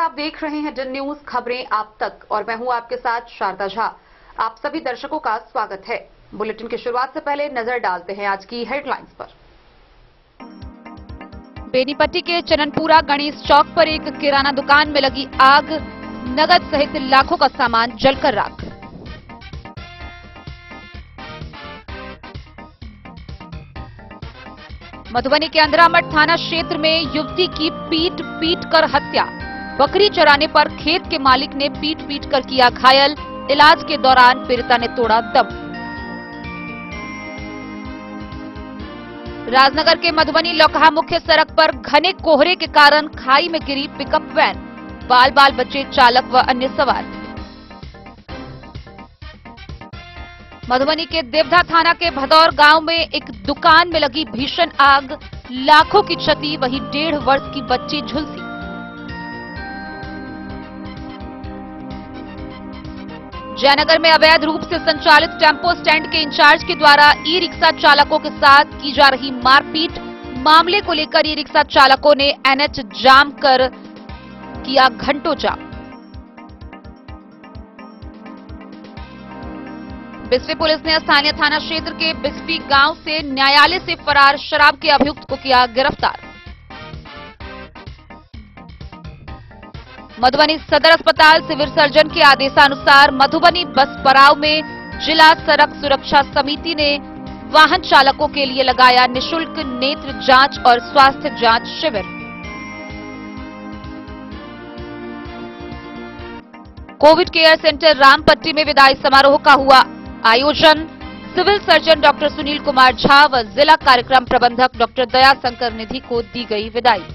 आप देख रहे हैं डन न्यूज खबरें आप तक और मैं हूं आपके साथ शारदा झा। आप सभी दर्शकों का स्वागत है। बुलेटिन की शुरुआत से पहले नजर डालते हैं आज की हेडलाइंस पर। बेनीपट्टी के चननपुरा गणेश चौक पर एक किराना दुकान में लगी आग, नगद सहित लाखों का सामान जलकर राख। मधुबनी के अंधरामठ थाना क्षेत्र में युवती की पीट पीट कर हत्या। बकरी चराने पर खेत के मालिक ने पीट पीट कर किया घायल। इलाज के दौरान पीड़िता ने तोड़ा दम। राजनगर के मधुबनी लौकहा मुख्य सड़क पर घने कोहरे के कारण खाई में गिरी पिकअप वैन। बाल बाल बचे चालक व अन्य सवार। मधुबनी के देवधा थाना के भदौर गांव में एक दुकान में लगी भीषण आग, लाखों की क्षति, वहीं 1.5 वर्ष की बच्ची झुलसी। जयनगर में अवैध रूप से संचालित टेम्पो स्टैंड के इंचार्ज के द्वारा ई रिक्शा चालकों के साथ की जा रही मारपीट। मामले को लेकर ई रिक्शा चालकों ने एनएच जाम कर किया घंटों जाम। बिस्फी पुलिस ने स्थानीय थाना क्षेत्र के बिस्फी गांव से न्यायालय से फरार शराब के अभियुक्त को किया गिरफ्तार। मधुबनी सदर अस्पताल सिविल सर्जन के आदेशानुसार मधुबनी बस पड़ाव में जिला सड़क सुरक्षा समिति ने वाहन चालकों के लिए लगाया निःशुल्क नेत्र जांच और स्वास्थ्य जांच शिविर। कोविड केयर सेंटर रामपट्टी में विदाई समारोह का हुआ आयोजन। Civil surgeon doctor Sunil Kumar Jha व जिला कार्यक्रम प्रबंधक डॉक्टर दया शंकर निधि को दी गई विदाई।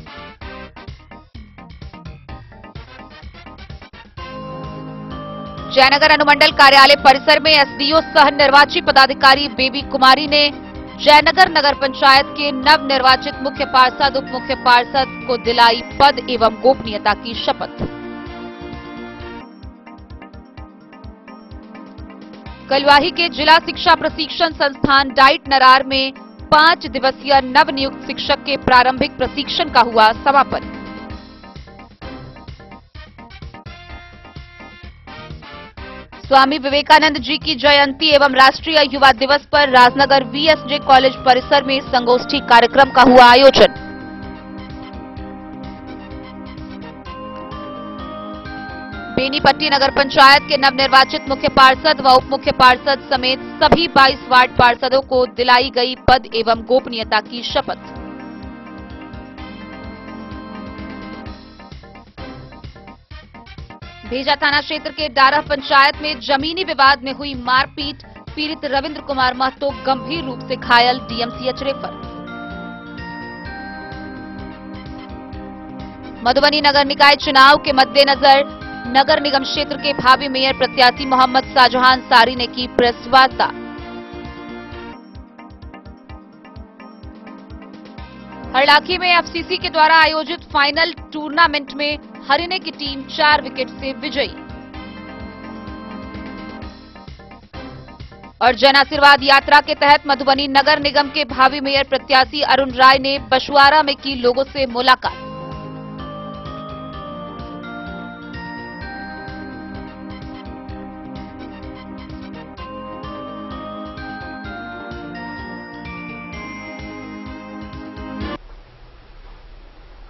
जयनगर अनुमंडल कार्यालय परिसर में एसडीओ सह निर्वाचित पदाधिकारी बेबी कुमारी ने जयनगर नगर पंचायत के नव निर्वाचित मुख्य पार्षद उप मुख्य पार्षद को दिलाई पद एवं गोपनीयता की शपथ। कलवाही के जिला शिक्षा प्रशिक्षण संस्थान डाइट नरार में 5 दिवसीय नव नियुक्त शिक्षक के प्रारंभिक प्रशिक्षण का हुआ समापन। स्वामी विवेकानंद जी की जयंती एवं राष्ट्रीय युवा दिवस पर राजनगर वीएसजे कॉलेज परिसर में संगोष्ठी कार्यक्रम का हुआ आयोजन। बेनीपट्टी नगर पंचायत के नवनिर्वाचित मुख्य पार्षद व उप मुख्य पार्षद समेत सभी 22 वार्ड पार्षदों को दिलाई गई पद एवं गोपनीयता की शपथ। भेजा थाना क्षेत्र के डारा पंचायत में जमीनी विवाद में हुई मारपीट। पीड़ित रविंद्र कुमार महतो गंभीर रूप से घायल, डीएमसीएच रेफर। मधुबनी नगर निकाय चुनाव के मद्देनजर नगर निगम क्षेत्र के भावी मेयर प्रत्याशी मोहम्मद शाहजहां सारी ने की प्रेस वार्ता। हरलाखी में एफसीसी के द्वारा आयोजित फाइनल टूर्नामेंट में हरियाणा की टीम 4 विकेट से विजयी। और जन आशीर्वाद यात्रा के तहत मधुबनी नगर निगम के भावी मेयर प्रत्याशी अरुण राय ने बछवाड़ा में की लोगों से मुलाकात।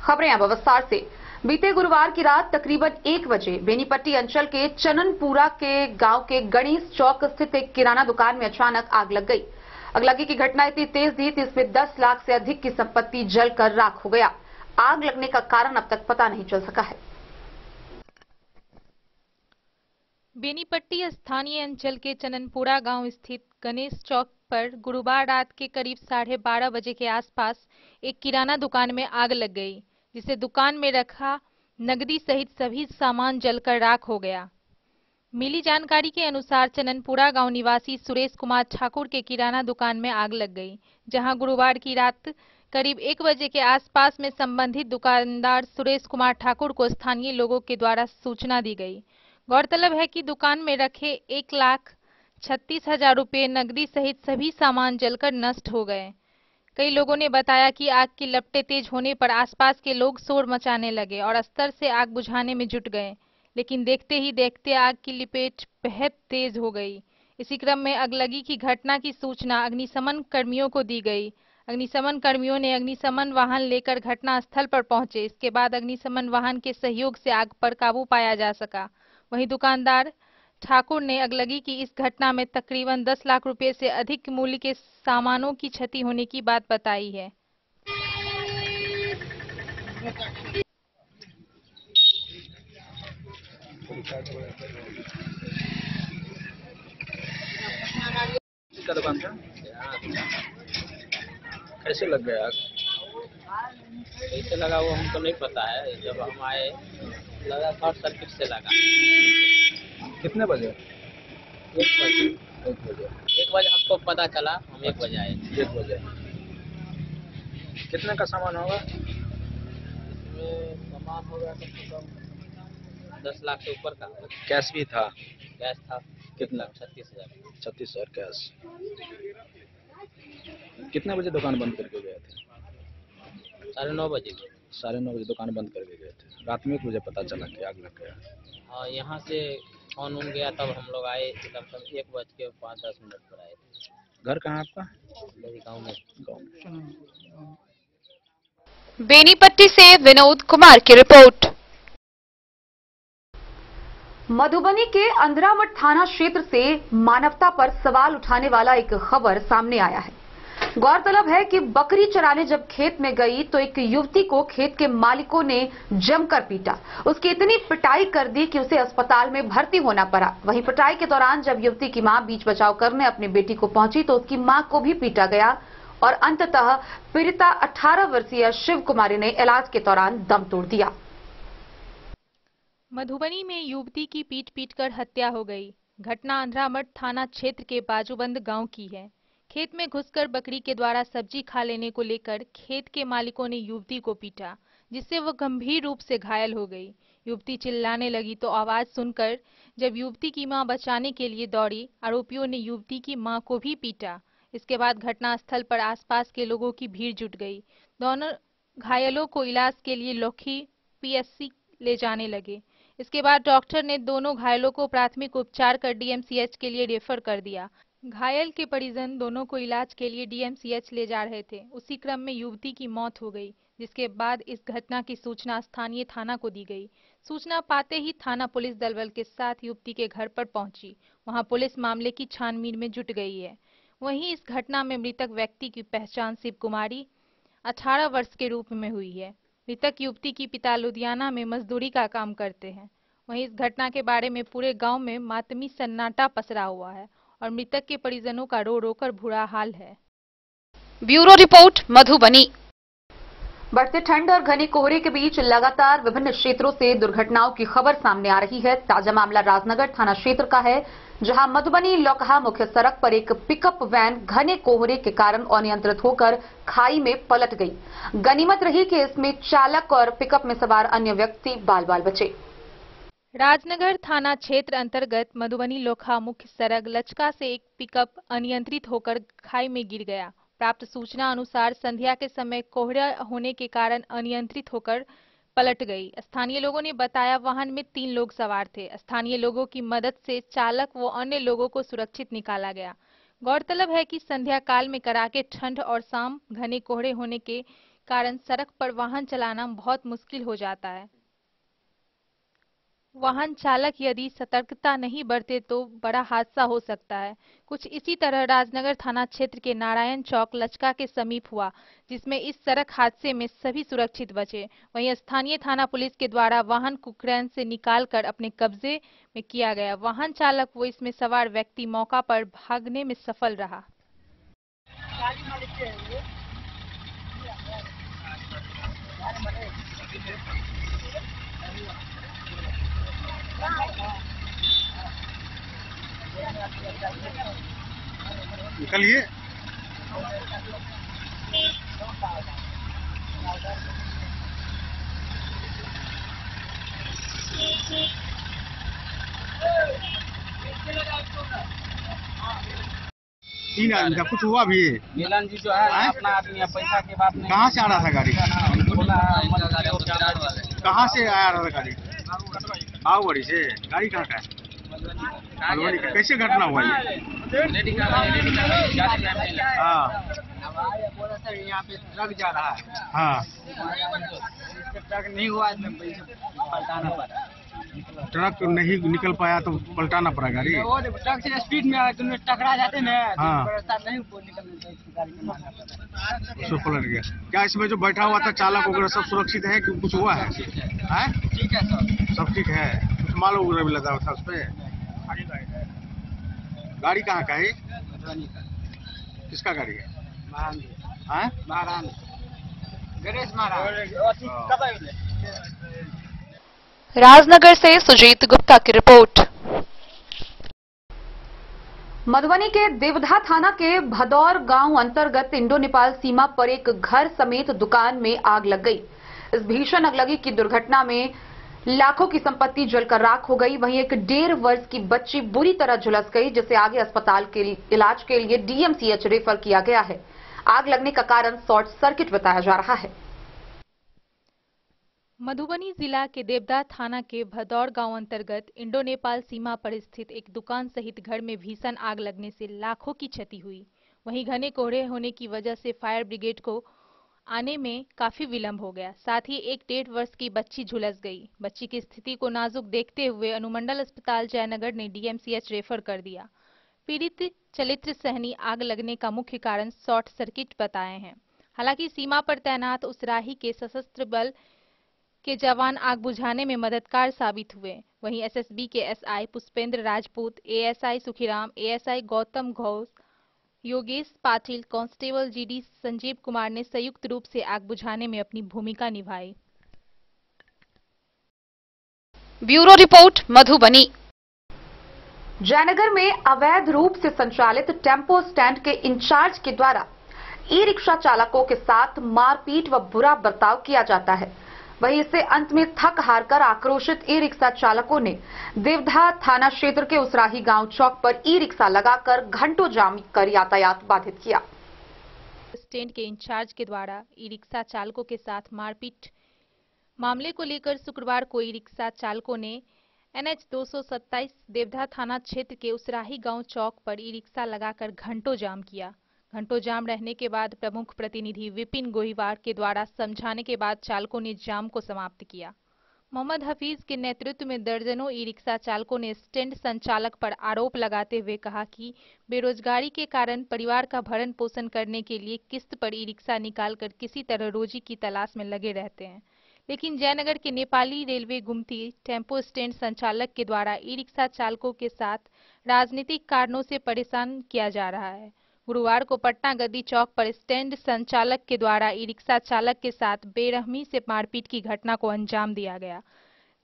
खबरें अब विस्तार से। बीते गुरुवार की रात तकरीबन 1 बजे बेनीपट्टी अंचल के चननपुरा के गांव के गणेश चौक स्थित एक किराना दुकान में अचानक आग लग गई। अगलगी की घटना इतनी तेज थी कि इसमें 10 लाख से अधिक की संपत्ति जलकर राख हो गया। आग लगने का कारण अब तक पता नहीं चल सका है। बेनीपट्टी स्थानीय अंचल के चननपुरा गांव स्थित गणेश चौक पर गुरुवार रात के करीब 12:30 बजे के आसपास एक किराना दुकान में आग लग गई, जिससे दुकान में रखा नकदी सहित सभी सामान जलकर राख हो गया। मिली जानकारी के अनुसार चननपुरा गांव निवासी सुरेश कुमार ठाकुर के किराना दुकान में आग लग गई, जहां गुरुवार की रात करीब 1 बजे के आसपास में संबंधित दुकानदार सुरेश कुमार ठाकुर को स्थानीय लोगों के द्वारा सूचना दी गई। गौरतलब है कि दुकान में रखे 1,36,000 रुपये नकदी सहित सभी सामान जलकर नष्ट हो गए। कई लोगों ने बताया कि आग की लपटें तेज होने पर आसपास के लोग शोर मचाने लगे और अस्तर से आग बुझाने में जुट गए, लेकिन देखते ही देखते आग की लपेट बेहद तेज हो गई। इसी क्रम में अगलगी की घटना की सूचना अग्निशमन कर्मियों को दी गई। अग्निशमन कर्मियों ने अग्निशमन वाहन लेकर घटनास्थल पर पहुंचे। इसके बाद अग्निशमन वाहन के सहयोग से आग पर काबू पाया जा सका। वहीं दुकानदार ठाकुर ने अगलगी की इस घटना में तकरीबन 10 लाख रुपए से अधिक मूल्य के सामानों की क्षति होने की बात बताई है। का दुकान था, कैसे लग गया आग? कैसे लगा वो हमको नहीं पता है। जब हम आए लगा शॉर्ट सर्किट से लगा। कितने बजे? 1 बजे। 1 बजे। 1 बजे हमको पता चला, हम 1 बजे आए। 1 बजे। कितने का सामान होगा? इसमें सामान हो गया कम से कम 10 लाख से ऊपर का। कैश भी था? कैश था कितना? 36,000। 36,000 कैश। कितने बजे दुकान बंद करके गए थे? 9:30 बजे। 9:30 बजे दुकान बंद करके गए थे। रात में 1 बजे पता चला कि आग लग गया। हाँ, यहाँ से फोन उन गया तब हम लोग आए। कम से कम 1:05-10 पर आए। घर कहाँ आपका? मेरे गाँव में। बेनीपट्टी से विनोद कुमार की रिपोर्ट। मधुबनी के अंधरामठ थाना क्षेत्र से मानवता पर सवाल उठाने वाला एक खबर सामने आया है। गौरतलब है कि बकरी चराने जब खेत में गई तो एक युवती को खेत के मालिकों ने जमकर पीटा। उसकी इतनी पिटाई कर दी कि उसे अस्पताल में भर्ती होना पड़ा। वहीं पिटाई के दौरान जब युवती की मां बीच बचाव करने अपनी बेटी को पहुंची तो उसकी मां को भी पीटा गया और अंततः पीड़िता 18 वर्षीय शिव कुमारी ने इलाज के दौरान दम तोड़ दिया। मधुबनी में युवती की पीट कर हत्या हो गई। घटना अंधरामठ थाना क्षेत्र के बाजूबंद गांव की है। खेत में घुसकर बकरी के द्वारा सब्जी खा लेने को लेकर खेत के मालिकों ने युवती को पीटा, जिससे वह गंभीर रूप से घायल हो गई। युवती चिल्लाने लगी तो आवाज सुनकर जब युवती की मां बचाने के लिए दौड़ी, आरोपियों ने युवती की मां को भी पीटा। इसके बाद घटनास्थल पर आसपास के लोगों की भीड़ जुट गई। दोनों घायलों को इलाज के लिए लोखी पीएससी ले जाने लगे। इसके बाद डॉक्टर ने दोनों घायलों को प्राथमिक उपचार कर डीएमसीएच के लिए रेफर कर दिया। घायल के परिजन दोनों को इलाज के लिए डीएमसीएच ले जा रहे थे। उसी क्रम में युवती की मौत हो गई, जिसके बाद इस घटना की सूचना स्थानीय थाना को दी गई। सूचना पाते ही थाना पुलिस दलबल के साथ युवती के घर पर पहुंची। वहां पुलिस मामले की छानबीन में जुट गई है। वहीं इस घटना में मृतक व्यक्ति की पहचान शिव कुमारी 18 वर्ष के रूप में हुई है। मृतक युवती की पिता लुधियाना में मजदूरी का काम करते हैं। वहीं इस घटना के बारे में पूरे गांव में मातमी सन्नाटा पसरा हुआ है और मृतक के परिजनों का रो रो कर बुरा हाल है। Bureau report Madhubani. बढ़ते ठंड और घने कोहरे के बीच लगातार विभिन्न क्षेत्रों से दुर्घटनाओं की खबर सामने आ रही है। ताजा मामला राजनगर थाना क्षेत्र का है, जहां मधुबनी लौकहा मुख्य सड़क पर एक पिकअप वैन घने कोहरे के कारण अनियंत्रित होकर खाई में पलट गई। गनीमत रही कि इसमें चालक और पिकअप में सवार अन्य व्यक्ति बाल बाल बचे। राजनगर थाना क्षेत्र अंतर्गत मधुबनी लोखा मुख्य सड़क लचका से एक पिकअप अनियंत्रित होकर खाई में गिर गया। प्राप्त सूचना अनुसार संध्या के समय कोहरा होने के कारण अनियंत्रित होकर पलट गई। स्थानीय लोगों ने बताया वाहन में 3 लोग सवार थे। स्थानीय लोगों की मदद से चालक व अन्य लोगों को सुरक्षित निकाला गया। गौरतलब है कि संध्या काल में कड़ाके ठंड और शाम घने कोहरे होने के कारण सड़क पर वाहन चलाना बहुत मुश्किल हो जाता है। वाहन चालक यदि सतर्कता नहीं बरते तो बड़ा हादसा हो सकता है। कुछ इसी तरह राजनगर थाना क्षेत्र के नारायण चौक लचका के समीप हुआ, जिसमें इस सड़क हादसे में सभी सुरक्षित बचे। वहीं स्थानीय थाना पुलिस के द्वारा वाहन को क्रेन से निकालकर अपने कब्जे में किया गया। वाहन चालक व इसमें सवार व्यक्ति मौका पर भागने में सफल रहा। निकलिए। 3 आदमी था, कुछ हुआ भी? मिलन जी जो है अपना आदमी है, पैसा की बात नहीं। कहाँ से आ रहा था गाड़ी? बोला कहाँ से आया रहा था गाड़ी? बाहुबड़ी से। गाड़ी कहाँ का है? मधुबनी का। कैसे घटना हुआ ये? हाँ बोला सर यहाँ पे ट्रक जा रहा है। हाँ, ट्रक नहीं हुआ पलटाना पड़ा। ट्रक नहीं निकल पाया तो पलटाना पड़ा गाड़ी। वो ट्रक से स्पीड में तुमने टकरा जाते ना। हाँ, नहीं निकलने उसमें पलट गया। क्या इसमें जो बैठा हुआ था चालक वगैरह सब सुरक्षित है कि कुछ हुआ है? हैं? ठीक है सर, सब ठीक है। कुछ माल वगैरह भी लगा था उस पे? गाड़ी कहाँ का है? किसका गाड़ी है? हैं? महारान गणेश महाराज। राजनगर से सुजीत गुप्ता की रिपोर्ट। मधुबनी के देवधा थाना के भदौर गांव अंतर्गत इंडो नेपाल सीमा पर एक घर समेत दुकान में आग लग गई। इस भीषण अगलगी की दुर्घटना में लाखों की संपत्ति जलकर राख हो गई। वहीं एक 1.5 वर्ष की बच्ची बुरी तरह झुलस गई, जिसे आगे अस्पताल के इलाज के लिए डीएमसीएच रेफर किया गया है। आग लगने का कारण शॉर्ट सर्किट बताया जा रहा है। मधुबनी जिला के देवदा थाना के भदौर गांव अंतर्गत इंडो नेपाल सीमा पर स्थित एक दुकान सहित घर में भीषण आग लगने से लाखों की क्षति हुई। वहीं घने कोहरे होने की वजह से फायर ब्रिगेड को आने में काफी विलंब हो गया। साथ ही एक 1.5 वर्ष की बच्ची झुलस गई। बच्ची की स्थिति को नाजुक देखते हुए अनुमंडल अस्पताल जयनगर ने डीएमसीएच रेफर कर दिया। पीड़ित चलित्र सहनी आग लगने का मुख्य कारण शॉर्ट सर्किट बताए हैं। हालांकि सीमा पर तैनात उसराही के सशस्त्र बल के जवान आग बुझाने में मददगार साबित हुए। वहीं एसएसबी के SI Pushpendra Rajput, ASI Sukhiram, ASI Gautam Ghosh, Yogesh Patil, constable GD Sanjeev Kumar ने संयुक्त रूप से आग बुझाने में अपनी भूमिका निभाई। Bureau report Madhubani. जयनगर में अवैध रूप से संचालित टेम्पो स्टैंड के इंचार्ज के द्वारा ई रिक्शा चालकों के साथ मारपीट व बुरा बर्ताव किया जाता है। वहीं इससे अंत में थक हारकर आक्रोशित ई रिक्शा चालकों ने देवधा थाना क्षेत्र के उसराही गांव चौक पर ई रिक्शा लगाकर घंटों जाम कर यातायात बाधित किया। स्टैंड के इंचार्ज के द्वारा ई रिक्शा चालकों के साथ मारपीट मामले को लेकर शुक्रवार को ई रिक्शा चालकों ने NH 227 देवधा थाना क्षेत्र के उसराही गांव चौक पर ई रिक्शा लगाकर घंटों जाम किया। घंटों जाम रहने के बाद प्रमुख प्रतिनिधि विपिन गोहिवार के द्वारा समझाने के बाद चालकों ने जाम को समाप्त किया। मोहम्मद हफीज के नेतृत्व में दर्जनों ई रिक्शा चालकों ने स्टैंड संचालक पर आरोप लगाते हुए कहा कि बेरोजगारी के कारण परिवार का भरण पोषण करने के लिए किस्त पर ई रिक्शा निकालकर किसी तरह रोजी की तलाश में लगे रहते हैं, लेकिन जयनगर के नेपाली रेलवे गुमती टेम्पो स्टैंड संचालक के द्वारा ई रिक्शा चालकों के साथ राजनीतिक कारणों से परेशान किया जा रहा है। गुरुवार को पटना गद्दी चौक पर स्टैंड संचालक के द्वारा ई रिक्शा चालक के साथ बेरहमी से मारपीट की घटना को अंजाम दिया गया।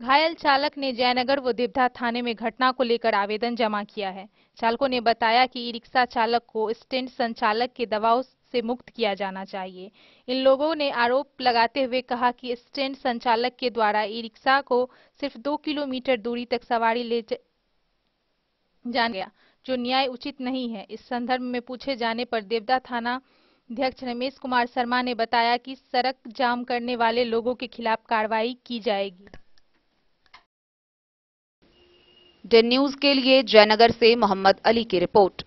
घायल चालक ने जयनगर व देवधा थाने में घटना को लेकर आवेदन जमा किया है। चालकों ने बताया कि ई रिक्शा चालक को स्टैंड संचालक के दबाव से मुक्त किया जाना चाहिए। इन लोगों ने आरोप लगाते हुए कहा कि स्टैंड संचालक के द्वारा ई रिक्शा को सिर्फ 2 किलोमीटर दूरी तक सवारी ले जाना गया, जो न्याय उचित नहीं है। इस संदर्भ में पूछे जाने पर देवदा थाना अध्यक्ष रमेश कुमार शर्मा ने बताया कि सड़क जाम करने वाले लोगों के खिलाफ कार्रवाई की जाएगी। डे न्यूज के लिए जयनगर से मोहम्मद अली की रिपोर्ट।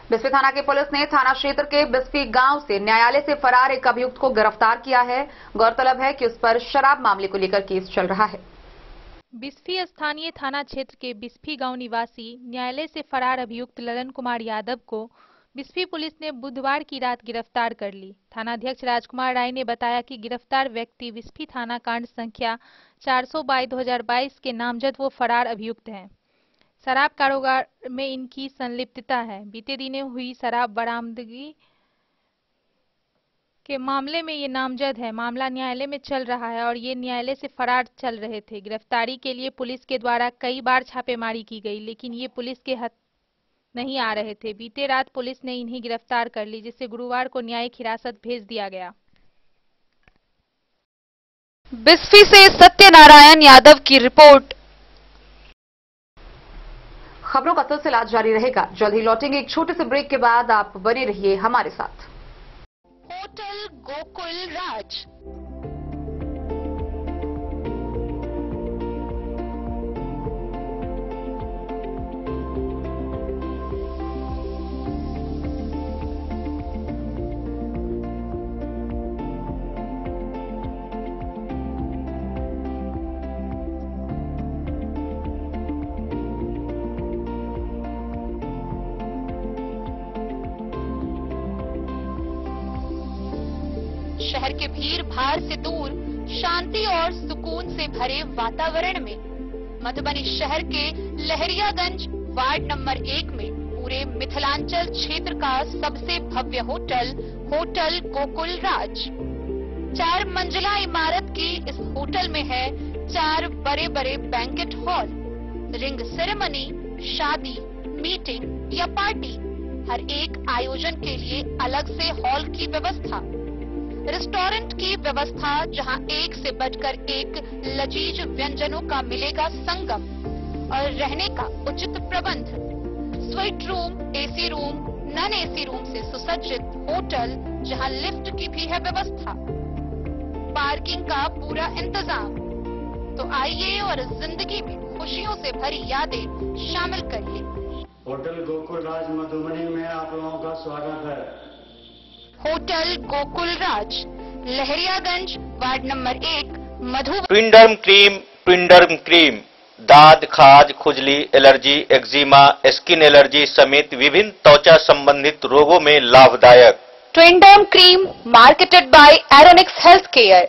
बिस्फी थाना की पुलिस ने थाना क्षेत्र के बिस्फी गांव से न्यायालय से फरार एक अभियुक्त को गिरफ्तार किया है। गौरतलब है कि उस पर शराब मामले को लेकर केस चल रहा है। बिस्फी स्थानीय थाना क्षेत्र के बिस्फी गांव निवासी न्यायालय से फरार अभियुक्त ललन कुमार यादव को बिस्फी पुलिस ने बुधवार की रात गिरफ्तार कर ली। थानाध्यक्ष राजकुमार राय ने बताया कि गिरफ्तार व्यक्ति बिस्फी थाना कांड संख्या 400/2022 के नामजद वो फरार अभियुक्त हैं। शराब कारोबार में इनकी संलिप्तता है। बीते दिनों हुई शराब बरामदगी के मामले में ये नामजद है। मामला न्यायालय में चल रहा है और ये न्यायालय से फरार चल रहे थे। गिरफ्तारी के लिए पुलिस के द्वारा कई बार छापेमारी की गई, लेकिन ये पुलिस के हाथ नहीं आ रहे थे। बीते रात पुलिस ने इन्हें गिरफ्तार कर ली, जिससे गुरुवार को न्यायिक हिरासत भेज दिया गया। बिस्फी से सत्यनारायण यादव की रिपोर्ट। खबरों का सिलसिला जारी रहेगा। जल्द ही लौटेंगे एक छोटे से ब्रेक के बाद। आप बने रहिए हमारे साथ। होटल गोकुल राज। शहर के भीड़ भाड़ से दूर शांति और सुकून से भरे वातावरण में मधुबनी शहर के लहरियागंज वार्ड नंबर 1 में पूरे मिथिलांचल क्षेत्र का सबसे भव्य होटल होटल गोकुल राज। 4 मंजिला इमारत की इस होटल में है 4 बड़े बड़े बैंकेट हॉल, रिंग सेरेमनी, शादी, मीटिंग या पार्टी, हर एक आयोजन के लिए अलग से हॉल की व्यवस्था, रेस्टोरेंट की व्यवस्था जहां एक से बढ़कर एक लजीज व्यंजनों का मिलेगा संगम, और रहने का उचित प्रबंध, suite room, AC room, non AC room से सुसज्जित होटल जहां लिफ्ट की भी है व्यवस्था, पार्किंग का पूरा इंतजाम। तो आइए और जिंदगी में खुशियों से भरी यादें शामिल करिए। होटल गोकुल राज मधुबनी में आप लोगों का स्वागत है। होटल गोकुल राज, Lahariaganj ward number 1, Madhubani. ट्विंडर्म cream दाद, खाज, खुजली, एलर्जी, एक्जिमा, स्किन एलर्जी समेत विभिन्न त्वचा संबंधित रोगों में लाभदायक। Twinderm cream marketed by Aeronix health care.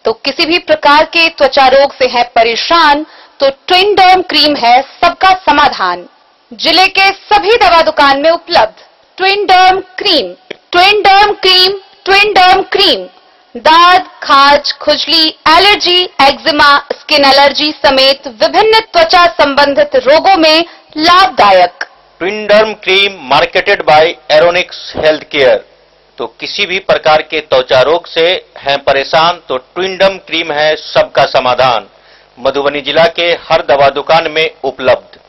तो किसी भी प्रकार के त्वचा रोग से है परेशान तो ट्विंडर्म क्रीम है सबका समाधान। जिले के सभी दवा दुकान में उपलब्ध ट्विंडर्म क्रीम। ट्विंडर्म क्रीम, ट्विंडर्म क्रीम दाद, खाज, खुजली, एलर्जी, एक्जिमा, स्किन एलर्जी समेत विभिन्न त्वचा संबंधित रोगों में लाभदायक। Twinderm cream marketed by Aeronix health care. तो किसी भी प्रकार के त्वचा रोग से हैं परेशान तो ट्विंडर्म क्रीम है सबका समाधान। मधुबनी जिला के हर दवा दुकान में उपलब्ध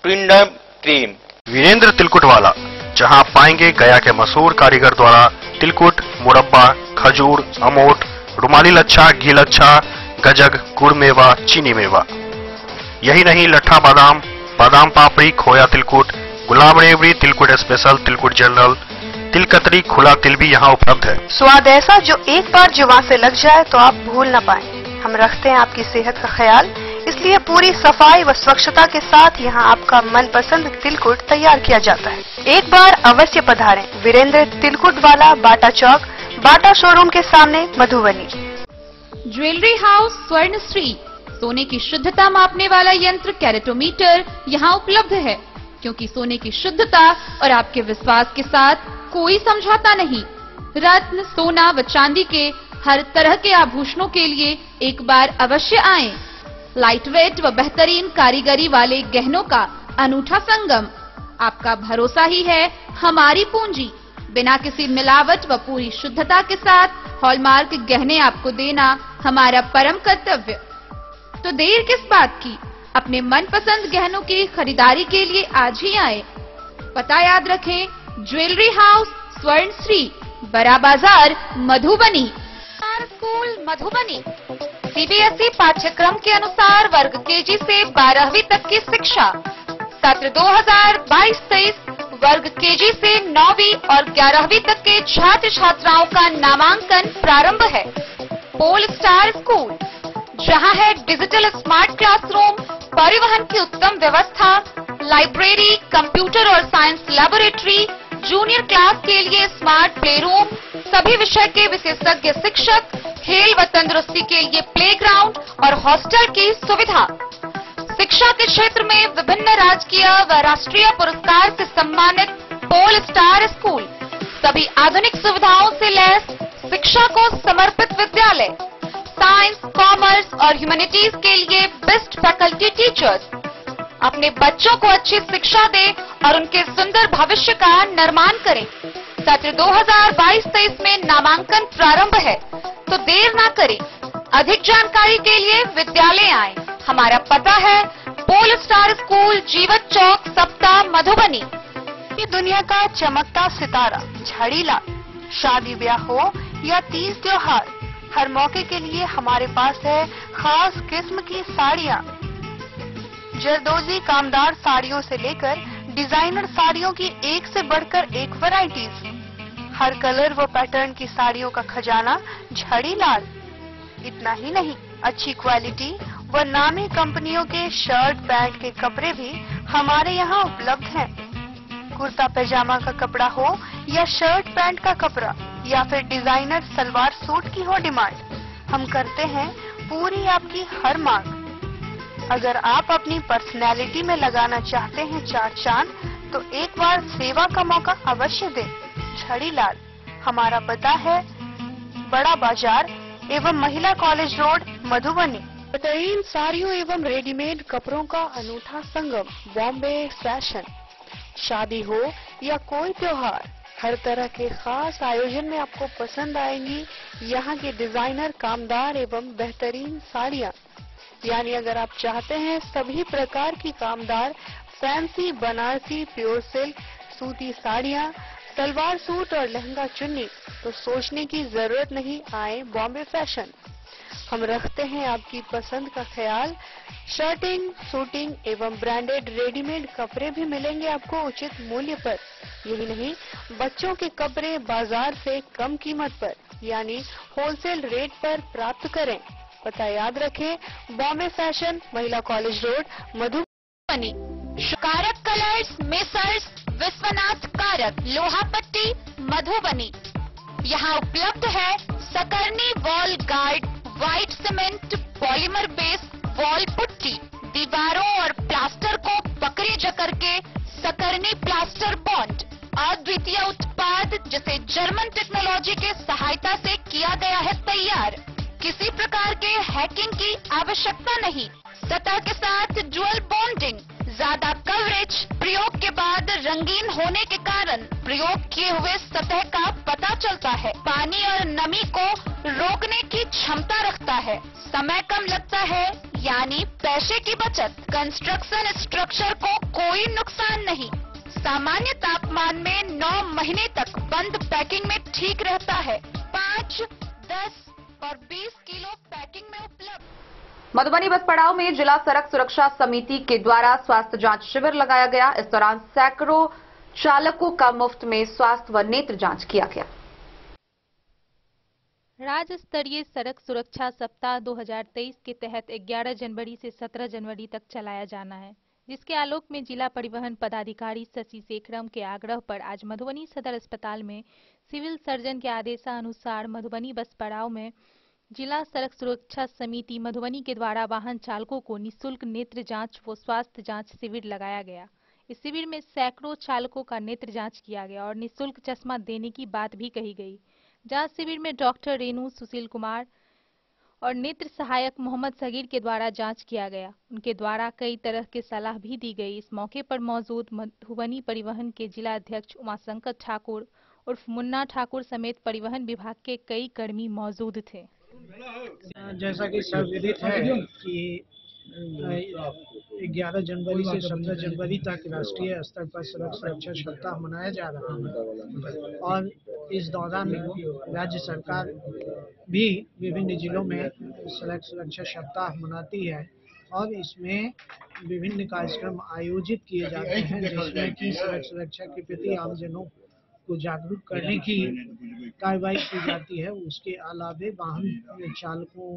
ट्विंडर्म क्रीम। वीरेंद्र तिलकुट वाला, जहां पाएंगे गया के मशहूर कारीगर द्वारा तिलकुट, मुरब्बा, खजूर, अमोट, रुमाली लच्छा, घी लच्छा, गजक, गुड़ मेवा, चीनी मेवा। यही नहीं, लट्ठा बादाम, बादाम पापड़ी, खोया तिलकुट, गुलाब रेवड़ी, तिलकुट स्पेशल, तिलकुट जनरल, तिल कतरी, खुला तिल भी यहाँ उपलब्ध है। स्वाद ऐसा जो एक बार जुबान से लग जाए तो आप भूल न पाएं। हम रखते हैं आपकी सेहत का ख्याल, इसलिए पूरी सफाई व स्वच्छता के साथ यहाँ आपका मनपसंद तिलकुट तैयार किया जाता है। एक बार अवश्य पधारें। वीरेंद्र तिलकुट वाला, बाटा चौक, बाटा शोरूम के सामने, मधुबनी। ज्वेलरी हाउस स्वर्ण श्री, सोने की शुद्धता मापने वाला यंत्र कैरेटोमीटर यहाँ उपलब्ध है, क्योंकि सोने की शुद्धता और आपके विश्वास के साथ कोई समझौता नहीं। रत्न, सोना व चांदी के हर तरह के आभूषणों के लिए एक बार अवश्य आएं। लाइट वेट व बेहतरीन कारीगरी वाले गहनों का अनूठा संगम। आपका भरोसा ही है हमारी पूंजी। बिना किसी मिलावट व पूरी शुद्धता के साथ हॉलमार्क गहने आपको देना हमारा परम कर्तव्य। तो देर किस बात की, अपने मनपसंद गहनों की खरीदारी के लिए आज ही आए। पता याद रखें, ज्वेलरी हाउस स्वर्ण श्री, बड़ा बाजार, मधुबनी। स्कूल मधुबनी सीबीएसई पाठ्यक्रम के अनुसार वर्ग केजी से 12वीं तक की शिक्षा। सत्र 2022-23 वर्ग केजी से 9वीं और 11वीं तक के छात्र छात्राओं का नामांकन प्रारंभ है। पोल स्टार स्कूल, जहां है डिजिटल स्मार्ट क्लासरूम, परिवहन की उत्तम व्यवस्था, लाइब्रेरी, कंप्यूटर और साइंस लैबोरेटरी, जूनियर क्लास के लिए स्मार्ट प्ले रूम, सभी विषय के विशेषज्ञ शिक्षक, खेल व तंदुरुस्ती के लिए प्लेग्राउंड और हॉस्टल की सुविधा। शिक्षा के क्षेत्र में विभिन्न राजकीय व राष्ट्रीय पुरस्कार से सम्मानित पोल स्टार स्कूल, सभी आधुनिक सुविधाओं से लैस, शिक्षा को समर्पित विद्यालय, साइंस, कॉमर्स और ह्यूमैनिटीज के लिए बेस्ट फैकल्टी टीचर्स। अपने बच्चों को अच्छी शिक्षा दें और उनके सुंदर भविष्य का निर्माण करें। सत्र 2022-23 में नामांकन प्रारंभ है, तो देर ना करें। अधिक जानकारी के लिए विद्यालय आएं। हमारा पता है पोल स्टार स्कूल जीवत चौक सप्ताह मधुबनी। ये दुनिया का चमकता सितारा झाड़ीलाल। शादी ब्याह हो या तीज त्योहार, हर मौके के लिए हमारे पास है खास किस्म की साड़ियाँ। जरदोजी कामदार साड़ियों से लेकर डिजाइनर साड़ियों की एक से बढ़कर एक वैरायटीज। हर कलर व पैटर्न की साड़ियों का खजाना झाड़ीलाल। इतना ही नहीं, अच्छी क्वालिटी व नामी कंपनियों के शर्ट पैंट के कपड़े भी हमारे यहाँ उपलब्ध हैं। कुर्ता पैजामा का कपड़ा हो या शर्ट पैंट का कपड़ा या फिर डिजाइनर सलवार सूट की हो डिमांड, हम करते हैं पूरी आपकी हर मांग। अगर आप अपनी पर्सनैलिटी में लगाना चाहते हैं चार चांद, तो एक बार सेवा का मौका अवश्य दें। झाड़ीलाल, हमारा पता है बड़ा बाजार एवं महिला कॉलेज रोड, मधुबनी। बेहतरीन साड़ियों एवं रेडीमेड कपड़ों का अनूठा संगम, बॉम्बे फैशन। शादी हो या कोई त्योहार, हर तरह के खास आयोजन में आपको पसंद आएंगी यहाँ के डिजाइनर कामदार एवं बेहतरीन साड़ियाँ। यानी अगर आप चाहते हैं सभी प्रकार की कामदार फैंसी बनारसी प्योर सिल्क सूती साड़ियाँ, सलवार सूट और लहंगा चुन्नी, तो सोचने की जरूरत नहीं, आए बॉम्बे फैशन। हम रखते हैं आपकी पसंद का ख्याल। शर्टिंग, सूटिंग एवं ब्रांडेड रेडीमेड कपड़े भी मिलेंगे आपको उचित मूल्य पर। यही नहीं, बच्चों के कपड़े बाजार से कम कीमत पर यानी होलसेल रेट पर प्राप्त करें। पता याद रखें, बॉम्बे फैशन, महिला कॉलेज रोड, मधुबनी। कारक कलर्स, मेसर्स विश्वनाथ कारक, लोहापट्टी, मधुबनी। यहाँ उपलब्ध है Sakarni wall guard, white cement polymer base wall putty. दीवारों और प्लास्टर को पकड़े जकड़ के सकरनी प्लास्टर बॉन्ड, अद्वितीय उत्पाद जिसे जर्मन टेक्नोलॉजी के सहायता से किया गया है तैयार। किसी प्रकार के हैकिंग की आवश्यकता नहीं। सतह के साथ डुअल बॉन्डिंग, ज्यादा कवरेज, प्रयोग के बाद रंगीन होने के कारण प्रयोग किए हुए सतह का पता चलता है। पानी और नमी को रोकने की क्षमता रखता है। समय कम लगता है यानी पैसे की बचत। कंस्ट्रक्शन स्ट्रक्चर को कोई नुकसान नहीं। सामान्य तापमान में 9 महीने तक बंद पैकिंग में ठीक रहता है। 5, 10 और 20 किलो पैकिंग में उपलब्ध। मधुबनी बस पड़ाव में जिला सड़क सुरक्षा समिति के द्वारा स्वास्थ्य जांच शिविर लगाया गया। इस दौरान सैकड़ों चालकों का मुफ्त में स्वास्थ्य व नेत्र जांच किया गया। राज्य स्तरीय सड़क सुरक्षा सप्ताह 2023 के तहत 11 जनवरी से 17 जनवरी तक चलाया जाना है, जिसके आलोक में जिला परिवहन पदाधिकारी शशि शेखरम के आग्रह पर आज मधुबनी सदर अस्पताल में सिविल सर्जन के आदेशानुसार मधुबनी बस पड़ाव में जिला सड़क सुरक्षा समिति मधुबनी के द्वारा वाहन चालकों को निःशुल्क नेत्र जांच व स्वास्थ्य जांच शिविर लगाया गया। इस शिविर में सैकड़ों चालकों का नेत्र जांच किया गया और निःशुल्क चश्मा देने की बात भी कही गई। जांच शिविर में डॉक्टर रेणु सुशील कुमार और नेत्र सहायक मोहम्मद सगीर के द्वारा जांच किया गया। उनके द्वारा कई तरह के सलाह भी दी गई। इस मौके पर मौजूद मधुबनी परिवहन के जिला अध्यक्ष उमाशंकर ठाकुर उर्फ मुन्ना ठाकुर समेत परिवहन विभाग के कई कर्मी मौजूद थे। जैसा कि सर्वविदित है कि 11 जनवरी से 17 जनवरी तक राष्ट्रीय स्तर पर सड़क सुरक्षा सप्ताह मनाया जा रहा है और इस दौरान राज्य सरकार भी विभिन्न जिलों में सड़क सुरक्षा सप्ताह मनाती है और इसमें विभिन्न कार्यक्रम आयोजित किए जाते हैं, जिसमें कि सड़क सुरक्षा के प्रति आमजनों को जागरूक करने की कार्रवाई की जाती है। उसके अलावा वाहन चालकों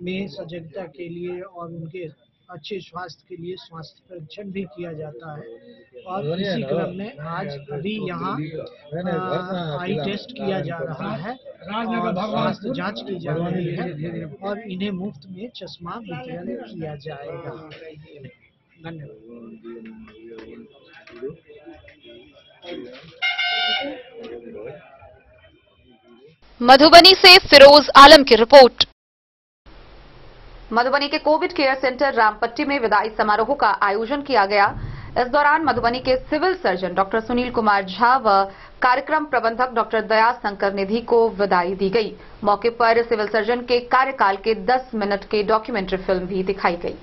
में सजगता के लिए और उनके अच्छे स्वास्थ्य के लिए स्वास्थ्य परीक्षण भी किया जाता है और इसी क्रम में आज अभी यहाँ आई टेस्ट किया जा रहा है और स्वास्थ्य जांच की जा रही है और इन्हें मुफ्त में चश्मा वितरण किया जाएगा। धन्यवाद। मधुबनी से फिरोज आलम की रिपोर्ट। मधुबनी के कोविड केयर सेंटर रामपट्टी में विदाई समारोह का आयोजन किया गया। इस दौरान मधुबनी के civil surgeon doctor Sunil Kumar Jha व कार्यक्रम प्रबंधक डॉक्टर दया शंकर निधि को विदाई दी गई। मौके पर सिविल सर्जन के कार्यकाल के 10 मिनट के डॉक्यूमेंट्री फिल्म भी दिखाई गई।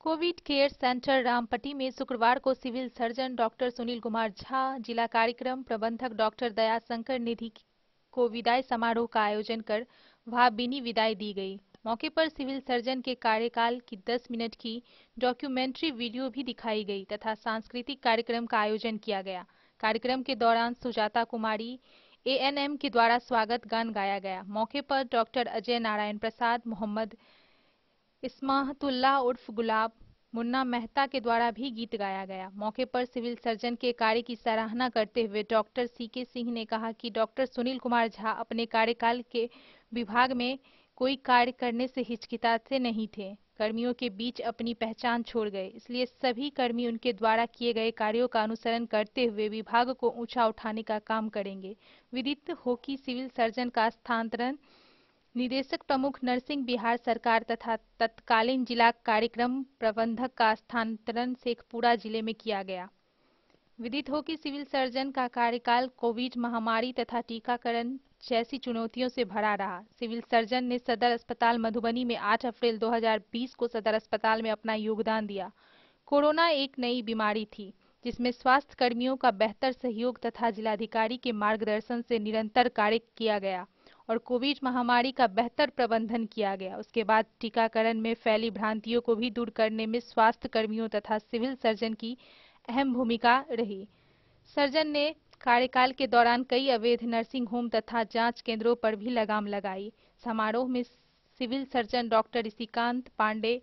कोविड केयर सेंटर रामपट्टी में शुक्रवार को civil surgeon doctor Sunil Kumar Jha, जिला कार्यक्रम प्रबंधक डॉक्टर दयाशंकर निधि को विदाई समारोह का आयोजन कर भावभीनी विदाई दी गई। मौके पर सिविल सर्जन के कार्यकाल की 10 मिनट की डॉक्यूमेंट्री वीडियो भी दिखाई गई तथा सांस्कृतिक कार्यक्रम का आयोजन किया गया। कार्यक्रम के दौरान सुजाता कुमारी ANM के द्वारा स्वागत गान गाया गया। मौके पर डॉक्टर अजय नारायण प्रसाद, मोहम्मद इस्माहतुल्लाह उर्फ गुलाब, मुन्ना मेहता के द्वारा भी गीत गाया गया। मौके पर सिविल सर्जन के कार्य की सराहना करते हुए डॉक्टर CK सिंह ने कहा कि डॉक्टर सुनील कुमार झा अपने कार्यकाल के विभाग में कोई कार्य करने से हिचकिचाते नहीं थे। कर्मियों के बीच अपनी पहचान छोड़ गए, इसलिए सभी कर्मी उनके द्वारा किए गए कार्यों का अनुसरण करते हुए विभाग को ऊंचा उठाने का काम करेंगे। विदित हो कि सिविल सर्जन का स्थानांतरण निदेशक प्रमुख नरसिंह बिहार सरकार तथा तत्कालीन जिला कार्यक्रम प्रबंधक का स्थानांतरण शेखपुरा जिले में किया गया। विदित हो कि सिविल सर्जन का कार्यकाल कोविड महामारी तथा टीकाकरण जैसी चुनौतियों से भरा रहा। सिविल सर्जन ने सदर अस्पताल मधुबनी में 8 अप्रैल 2020 को सदर अस्पताल में अपना योगदान दिया। कोरोना एक नई बीमारी थी जिसमें स्वास्थ्य कर्मियों का बेहतर सहयोग तथा जिलाधिकारी के मार्गदर्शन से निरंतर कार्य किया गया और कोविड महामारी का बेहतर प्रबंधन किया गया। उसके बाद टीकाकरण में फैली भ्रांतियों को भी दूर करने में स्वास्थ्य कर्मियों तथा सिविल सर्जन की अहम भूमिका रही। सर्जन ने कार्यकाल के दौरान कई अवैध नर्सिंग होम तथा जांच केंद्रों पर भी लगाम लगाई। समारोह में civil surgeon doctor Rishikant Pandey,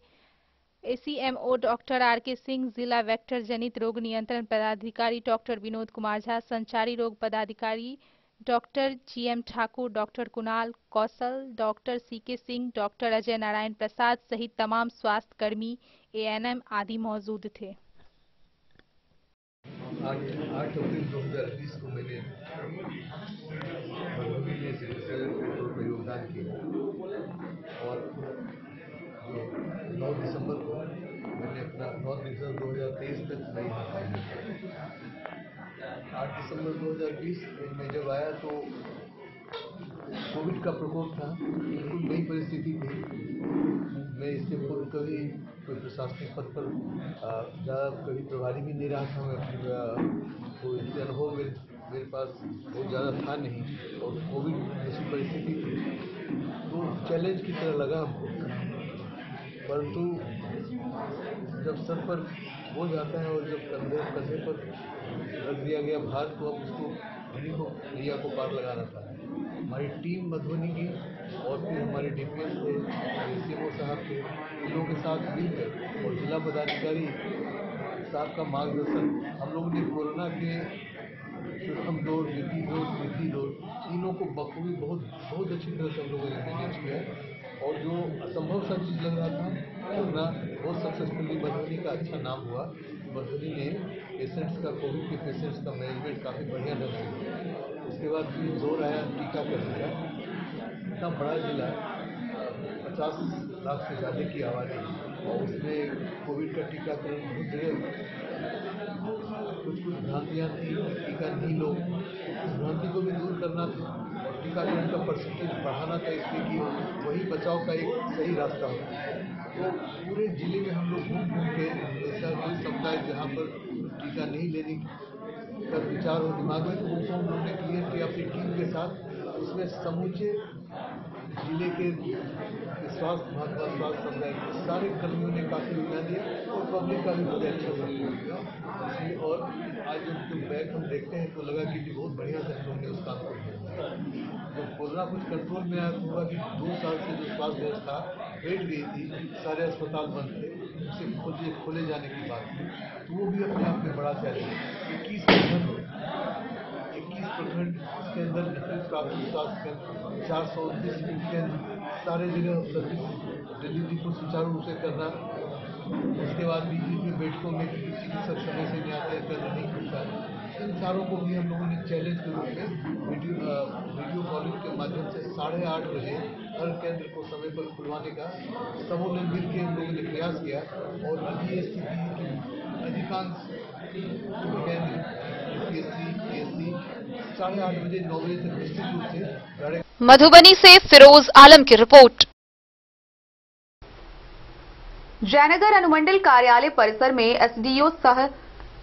ACMO doctor RK Singh, जिला वेक्टर जनित रोग नियंत्रण पदाधिकारी डॉक्टर विनोद कुमार झा, संचारी रोग पदाधिकारी doctor GM Thakur, doctor Kunal Kaushal, doctor CK Singh, doctor Ajay Narayan Prasad सहित तमाम स्वास्थ्य कर्मी, ANM आदि मौजूद थे। 8 अप्रैल 2020 को मैंने मधुबनी में सिविल सर्जन के तौर पर योगदान किया और 9 दिसंबर को मैंने अपना 9 दिसंबर 2023 तक मैं यहाँ फाइनल किया। 8 दिसंबर 2020 में जब आया तो कोविड का प्रकोप था, बिल्कुल नई परिस्थिति थी। मैं इससे पूर्व कभी कोई प्रशासनिक पद पर ज़्यादा कभी प्रभारी भी नहीं रहा था। मैं तो इससे अनुभव मेरे पास बहुत ज़्यादा था नहीं और कोविड जैसी परिस्थिति थी तो चैलेंज की तरह लगा हमको। परंतु जब सर पर बोझ जाता है और जब कंधे पर रख दिया गया भार तो अब उसको नैया को पार लगाना था। हमारी टीम मधुबनी की और फिर हमारे DPM थे, ACMO साहब थे, इन लोगों के साथ मिलकर और जिला पदाधिकारी साहब का मार्गदर्शन हम लोगों ने कोरोना के प्रथम डोज, द्वितीय डोज, तृतीय डोज तीनों को बखूबी बहुत अच्छी तरह से हम लोगों ने मैनेज किया और जो असंभव सा चीज़ लग रहा था उतना बहुत सक्सेसफुली मधुबनी का अच्छा नाम हुआ। मधुबनी ने पेशेंट्स का, कोविड के पेशेंट्स का मैनेजमेंट काफ़ी बढ़िया ढंग से किया। उसके बाद फिर जोर आया टीकाकरण का। इतना बड़ा जिला, 50 लाख से ज़्यादा की आबादी और उसमें कोविड का टीकाकरण बहुत जगह कुछ भ्रांतियाँ थी, टीका नहीं लो, उस भ्रांति को भी दूर करना था और टीकाकरण का परसेंटेज बढ़ाना था, इसलिए कि वही बचाव का एक सही रास्ता होता है। तो पूरे जिले में हम लोग घूम के ऐसा कोई समुदाय जहाँ पर टीका नहीं लेने का विचार हो दिमाग में, तो उनको हम लोगों ने क्लियर किया अपनी टीम के साथ। उसमें समूचे जिले के स्वास्थ्य विभाग का, स्वास्थ्य समुदाय के सारे कर्मियों ने काफ़ी योगदान दिया और पब्लिक का भी बहुत अच्छा सपोर्ट किया। इसलिए और आज जब बैक हम देखते हैं तो लगा कि बहुत बढ़िया से हम लोगों ने उस काम को किया। जब कोरोना कुछ कंट्रोल में आया तो हुआ कि 2 साल से जो स्वास्थ्य व्यवस्था बैठ गई थी, सारे अस्पताल बंद थे, उसे खोले जाने की बात थी, तो वो भी अपने आप में बड़ा चैलेंज। 21 प्रखंड के अंदर प्राथमिक स्वास्थ्य केंद्र, 429 केंद्र, सारे जगह सर्विस डिलीवरी को सुचारू रूप से करना। उसके बाद भी जितनी बैठकों में चिकित्सक समय से नहीं आते, करना नहीं होता है। इन चारों को भी हम लोगों ने चैलेंज के रूप में वीडियो कॉलिंग के माध्यम से 8:30 बजे हर केंद्र को समय पर खुलवाने का सबों ने मिल के हम लोगों ने प्रयास किया और अभी ये स्थिति की अधिकांश केंद्र PSC 8:30 बजे 9 बजे तक निश्चित रूप से। मधुबनी से फिरोज आलम की रिपोर्ट। जयनगर अनुमंडल कार्यालय परिसर में एसडीओ सह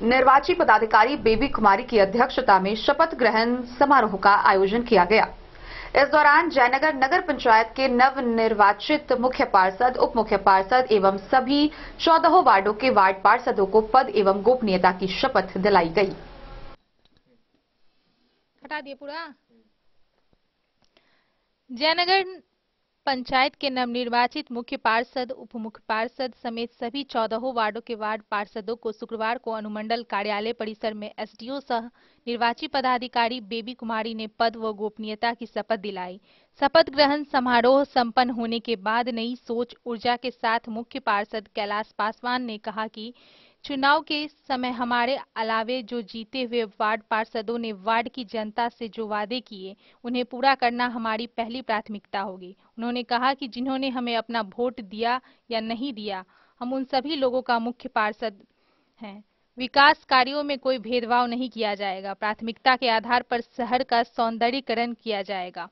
निर्वाची पदाधिकारी बेबी कुमारी की अध्यक्षता में शपथ ग्रहण समारोह का आयोजन किया गया। इस दौरान जयनगर नगर पंचायत के नव निर्वाचित मुख्य पार्षद, उप मुख्य पार्षद एवं सभी 14 वार्डों के वार्ड पार्षदों को पद एवं गोपनीयता की शपथ दिलाई गई। हटा दिए पूरा। जयनगर पंचायत के नवनिर्वाचित मुख्य पार्षद, उप मुख्य पार्षद समेत सभी 14 वार्डों के वार्ड पार्षदों को शुक्रवार को अनुमंडल कार्यालय परिसर में एसडीओ सह निर्वाची पदाधिकारी बेबी कुमारी ने पद व गोपनीयता की शपथ दिलाई। शपथ ग्रहण समारोह संपन्न होने के बाद नई सोच ऊर्जा के साथ मुख्य पार्षद कैलाश पासवान ने कहा कि चुनाव के समय हमारे अलावे जो जीते हुए वार्ड पार्षदों ने वार्ड की जनता से जो वादे किए उन्हें पूरा करना हमारी पहली प्राथमिकता होगी। उन्होंने कहा कि जिन्होंने हमें अपना वोट दिया या नहीं दिया, हम उन सभी लोगों का मुख्य पार्षद हैं। विकास कार्यों में कोई भेदभाव नहीं किया जाएगा। प्राथमिकता के आधार पर शहर का सौंदर्यीकरण किया जाएगा।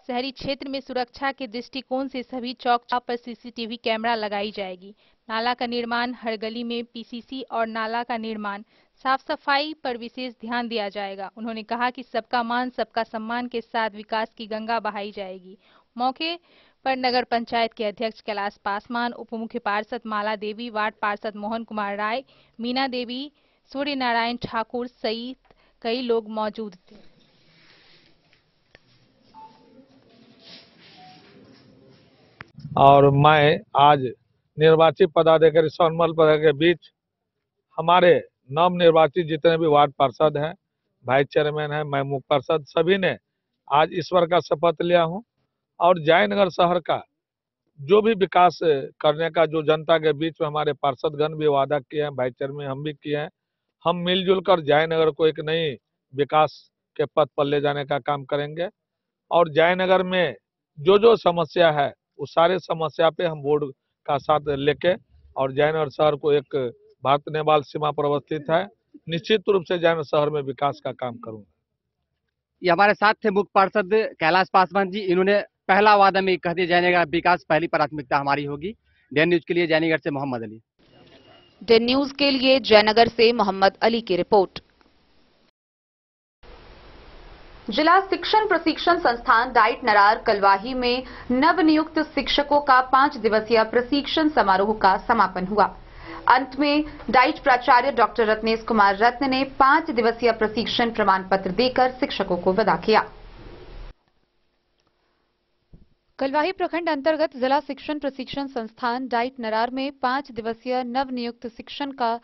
शहरी क्षेत्र में सुरक्षा के दृष्टिकोण से सभी चौक चौक पर सीसीटीवी कैमरा लगाई जाएगी। नाला का निर्माण हर गली में पीसीसी और नाला का निर्माण, साफ सफाई पर विशेष ध्यान दिया जाएगा। उन्होंने कहा कि सबका मान सबका सम्मान के साथ विकास की गंगा बहाई जाएगी। मौके पर नगर पंचायत के अध्यक्ष कैलाश पासवान, उप मुख्य पार्षद माला देवी, वार्ड पार्षद मोहन कुमार राय, मीना देवी, सूर्य नारायण ठाकुर सहित कई लोग मौजूद थे। और मैं आज निर्वाचित पदाधिकारी सौनमल पद के बीच हमारे नव निर्वाचित जितने भी वार्ड पार्षद हैं, वाइस चेयरमैन हैं, मैं मुख्य पार्षद, सभी ने आज ईश्वर का शपथ लिया हूं और जयनगर शहर का जो भी विकास करने का जो जनता के बीच में हमारे पार्षदगण भी वादा किए हैं, वाइस चेयरमैन हम भी किए हैं, हम मिलजुल कर जयनगर को एक नई विकास के पथ पर ले जाने का काम करेंगे और जयनगर में जो जो समस्या है उस सारे समस्या पे हम बोर्ड का साथ लेके और जयनगर शहर को एक भारत नेपाल सीमा पर अवस्थित है, निश्चित रूप से जयनगर शहर में विकास का काम करूंगा। ये हमारे साथ थे मुख्य पार्षद कैलाश पासवान जी। इन्होंने पहला वादा में कह दिया जयनगर विकास पहली प्राथमिकता हमारी होगी। डेन न्यूज के लिए जयनगर से मोहम्मद अली। डेन न्यूज के लिए जयनगर से मोहम्मद अली की रिपोर्ट। जिला शिक्षण प्रशिक्षण संस्थान डाइट नरार कलवाही में नवनियुक्त शिक्षकों का 5 दिवसीय प्रशिक्षण समारोह का समापन हुआ। अंत में डाइट प्राचार्य डॉक्टर रत्नेश कुमार रत्न ने 5 दिवसीय प्रशिक्षण प्रमाण पत्र देकर शिक्षकों को विदा किया। कलवाही प्रखंड अंतर्गत जिला शिक्षण प्रशिक्षण संस्थान डाइट नरार में 5 दिवसीय नवनियुक्त शिक्षण का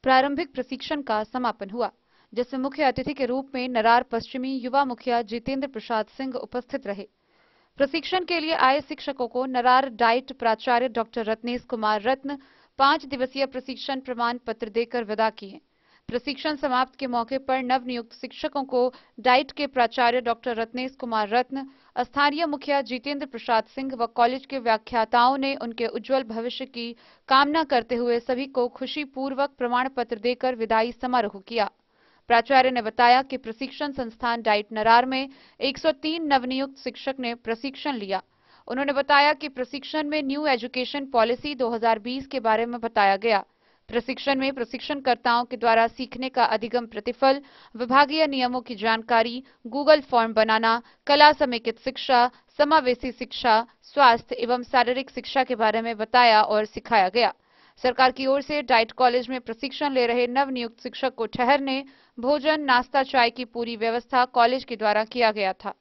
प्रारंभिक प्रशिक्षण का समापन हुआ, जिसमें मुख्य अतिथि के रूप में नरार पश्चिमी युवा मुखिया जितेंद्र प्रसाद सिंह उपस्थित रहे। प्रशिक्षण के लिए आए शिक्षकों को नरार डाइट प्राचार्य डॉक्टर रत्नेश कुमार रत्न 5 दिवसीय प्रशिक्षण प्रमाण पत्र देकर विदा किए। प्रशिक्षण समाप्त के मौके पर नवनियुक्त शिक्षकों को डाइट के प्राचार्य डॉक्टर रत्नेश कुमार रत्न, स्थानीय मुखिया जितेंद्र प्रसाद सिंह व कॉलेज के व्याख्याताओं ने उनके उज्जवल भविष्य की कामना करते हुए सभी को खुशीपूर्वक प्रमाण पत्र देकर विदाई समारोह किया। प्राचार्य ने बताया कि प्रशिक्षण संस्थान डाइट नरार में 103 नवनियुक्त शिक्षक ने प्रशिक्षण लिया। उन्होंने बताया कि प्रशिक्षण में न्यू एजुकेशन पॉलिसी 2020 के बारे में बताया गया। प्रशिक्षण में प्रशिक्षणकर्ताओं के द्वारा सीखने का अधिगम प्रतिफल, विभागीय नियमों की जानकारी, गूगल फॉर्म बनाना, कला समेकित शिक्षा, समावेशी शिक्षा, स्वास्थ्य एवं शारीरिक शिक्षा के बारे में बताया और सिखाया गया। सरकार की ओर से डाइट कॉलेज में प्रशिक्षण ले रहे नवनियुक्त शिक्षक को ठहरने, भोजन, नाश्ता, चाय की पूरी व्यवस्था कॉलेज के द्वारा किया गया था।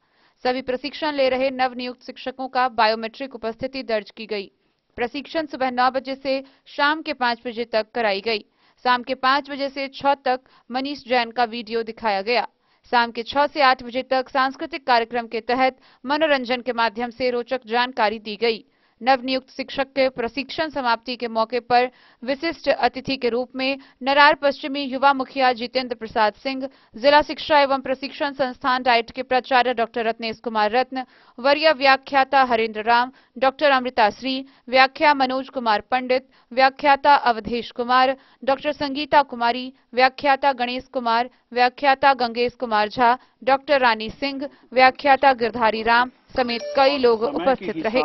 सभी प्रशिक्षण ले रहे नवनियुक्त शिक्षकों का बायोमेट्रिक उपस्थिति दर्ज की गई। प्रशिक्षण सुबह 9 बजे से शाम के 5 बजे तक कराई गई। शाम के 5 बजे से 6 तक मनीष जैन का वीडियो दिखाया गया। शाम के 6 से 8 बजे तक सांस्कृतिक कार्यक्रम के तहत मनोरंजन के माध्यम से रोचक जानकारी दी गई। नवनियुक्त शिक्षक के प्रशिक्षण समाप्ति के मौके पर विशिष्ट अतिथि के रूप में नरार पश्चिमी युवा मुखिया जितेंद्र प्रसाद सिंह, जिला शिक्षा एवं प्रशिक्षण संस्थान डाइट के प्राचार्य डॉक्टर रत्नेश कुमार रत्न, वरीय व्याख्याता हरेंद्र राम, डॉक्टर अमृता श्री, व्याख्या मनोज कुमार पंडित, व्याख्याता अवधेश कुमार, डॉक्टर संगीता कुमारी, व्याख्याता गणेश कुमार, व्याख्याता गंगेश कुमार झा, डॉक्टर रानी सिंह, व्याख्याता गिरधारी राम समेत कई लोग उपस्थित रहे।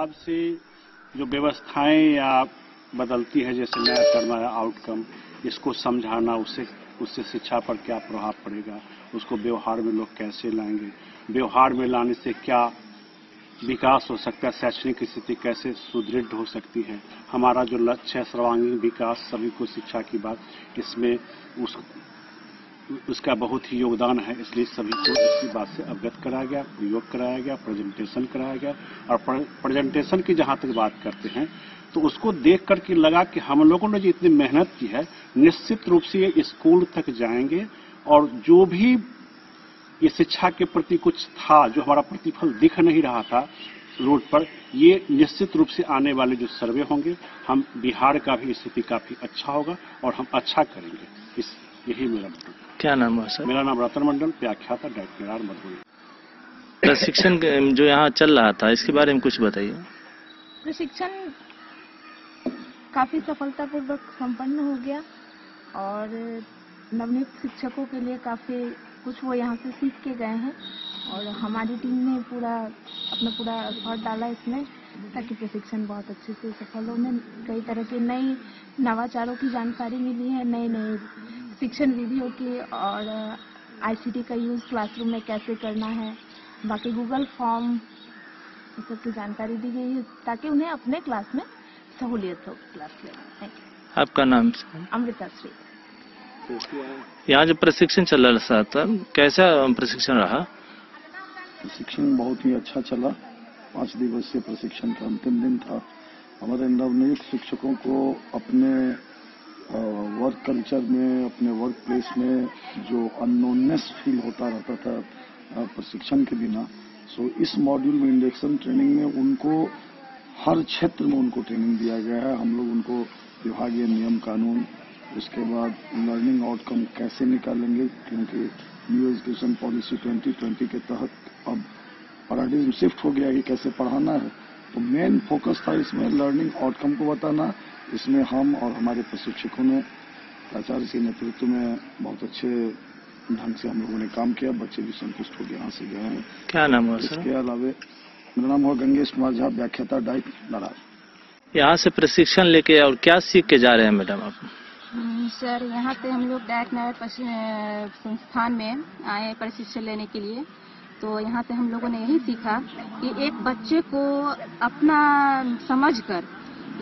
जो व्यवस्थाएं या बदलती है, जैसे नया करना है आउटकम, इसको समझाना, उससे शिक्षा पर क्या प्रभाव पड़ेगा, उसको व्यवहार में लोग कैसे लाएंगे, व्यवहार में लाने से क्या विकास हो सकता है, शैक्षणिक स्थिति कैसे सुदृढ़ हो सकती है, हमारा जो लक्ष्य है सर्वांगीण विकास, सभी को शिक्षा की बात, इसमें उसका बहुत ही योगदान है। इसलिए सभी को इसकी बात से अवगत कराया गया, प्रयोग कराया गया, प्रेजेंटेशन कराया गया। और प्रेजेंटेशन की जहां तक बात करते हैं तो उसको देख करके लगा कि हम लोगों ने जो इतनी मेहनत की है, निश्चित रूप से ये स्कूल तक जाएंगे और जो भी ये शिक्षा के प्रति कुछ था, जो हमारा प्रतिफल दिख नहीं रहा था रोड पर, ये निश्चित रूप से आने वाले जो सर्वे होंगे, हम बिहार का भी स्थिति काफी अच्छा होगा और हम अच्छा करेंगे। यही मेरा मतलब। क्या नाम है सर? मेरा नाम रतन मंडल, व्याख्याता डायरेक्टर मधुबनी। प्रशिक्षण जो यहाँ चल रहा था, इसके बारे में कुछ बताइए। प्रशिक्षण काफी सफलतापूर्वक संपन्न हो गया और नवनियुक्त शिक्षकों के लिए काफी कुछ वो यहाँ से सीख के गए हैं और हमारी टीम ने अपना पूरा एफर्ट डाला इसमें ताकि प्रशिक्षण बहुत अच्छे से सफल हो। में कई तरह के नई नवाचारों की जानकारी मिली है, नई शिक्षण विधियों की और आईसीटी का यूज क्लासरूम में कैसे करना है, बाकी गूगल फॉर्म इस सब की जानकारी दी गई है ताकि उन्हें अपने क्लास में सहूलियत हो क्लास लेने। आपका नाम? अमृता श्री। यहाँ जो प्रशिक्षण चल रहा था, कैसा प्रशिक्षण रहा? प्रशिक्षण बहुत ही अच्छा चला। 5 दिवसीय प्रशिक्षण का अंतिम दिन था। हमारे नवनियुक्त शिक्षकों को अपने वर्क कल्चर में, अपने वर्क प्लेस में जो अननोननेस फील होता रहता था प्रशिक्षण के बिना, सो इस मॉड्यूल में इंडक्शन ट्रेनिंग में उनको हर क्षेत्र में उनको ट्रेनिंग दिया गया है। हम लोग उनको विभागीय नियम कानून, उसके बाद लर्निंग आउटकम कैसे निकालेंगे, क्योंकि न्यू एजुकेशन पॉलिसी 2020 के तहत अब पैराडाइम शिफ्ट हो गया कि कैसे पढ़ाना है, तो मेन फोकस था इसमें लर्निंग आउटकम को बताना। इसमें हम और हमारे प्रशिक्षकों ने आचार्य के नेतृत्व में बहुत अच्छे ढंग से हम लोगों ने काम किया। बच्चे भी संतुष्ट हो गए, यहाँ से गए हैं। क्या नाम है सर? इसके अलावा मेरा नाम है गंगेश कुमार झा, व्याख्याता डाइट नाराज। यहाँ से प्रशिक्षण लेके और क्या सीख के जा रहे हैं मैडम आप? सर, यहाँ से हम लोग डाइट नाराज संस्थान में आए प्रशिक्षण लेने के लिए। तो यहाँ से हम लोगों ने यही सीखा कि एक बच्चे को अपना समझकर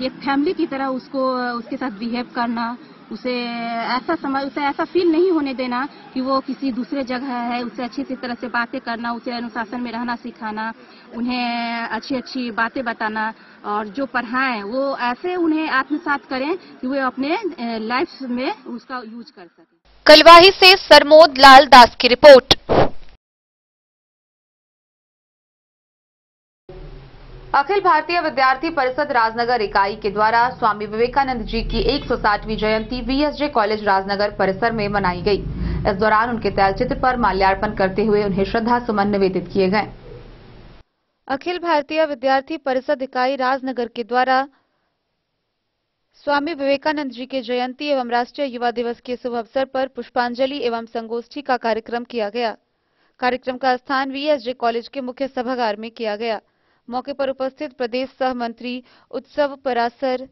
एक फैमिली की तरह उसके साथ बिहेव करना, उसे ऐसा फील नहीं होने देना कि वो किसी दूसरे जगह है, उसे अच्छी तरह से बातें करना, उसे अनुशासन में रहना सिखाना, उन्हें अच्छी अच्छी बातें बताना और जो पढ़ाएं वो ऐसे उन्हें आत्मसात करें कि वे अपने लाइफ में उसका यूज कर सकें। कलवाही से सरमोद लाल दास की रिपोर्ट। अखिल भारतीय विद्यार्थी परिषद राजनगर इकाई के द्वारा स्वामी विवेकानंद जी की 160वीं जयंती वीएसजे कॉलेज राजनगर परिसर में मनाई गई। इस दौरान उनके तैलचित्र पर माल्यार्पण करते हुए उन्हें श्रद्धा सुमन निवेदित किए गए। अखिल भारतीय विद्यार्थी परिषद इकाई राजनगर के द्वारा स्वामी विवेकानंद जी के जयंती एवं राष्ट्रीय युवा दिवस के शुभ अवसर पर पुष्पांजलि एवं संगोष्ठी का कार्यक्रम किया गया। कार्यक्रम का स्थान वीएसजे कॉलेज के मुख्य सभागार में किया गया। मौके पर उपस्थित प्रदेश सह मंत्री उत्सव परासर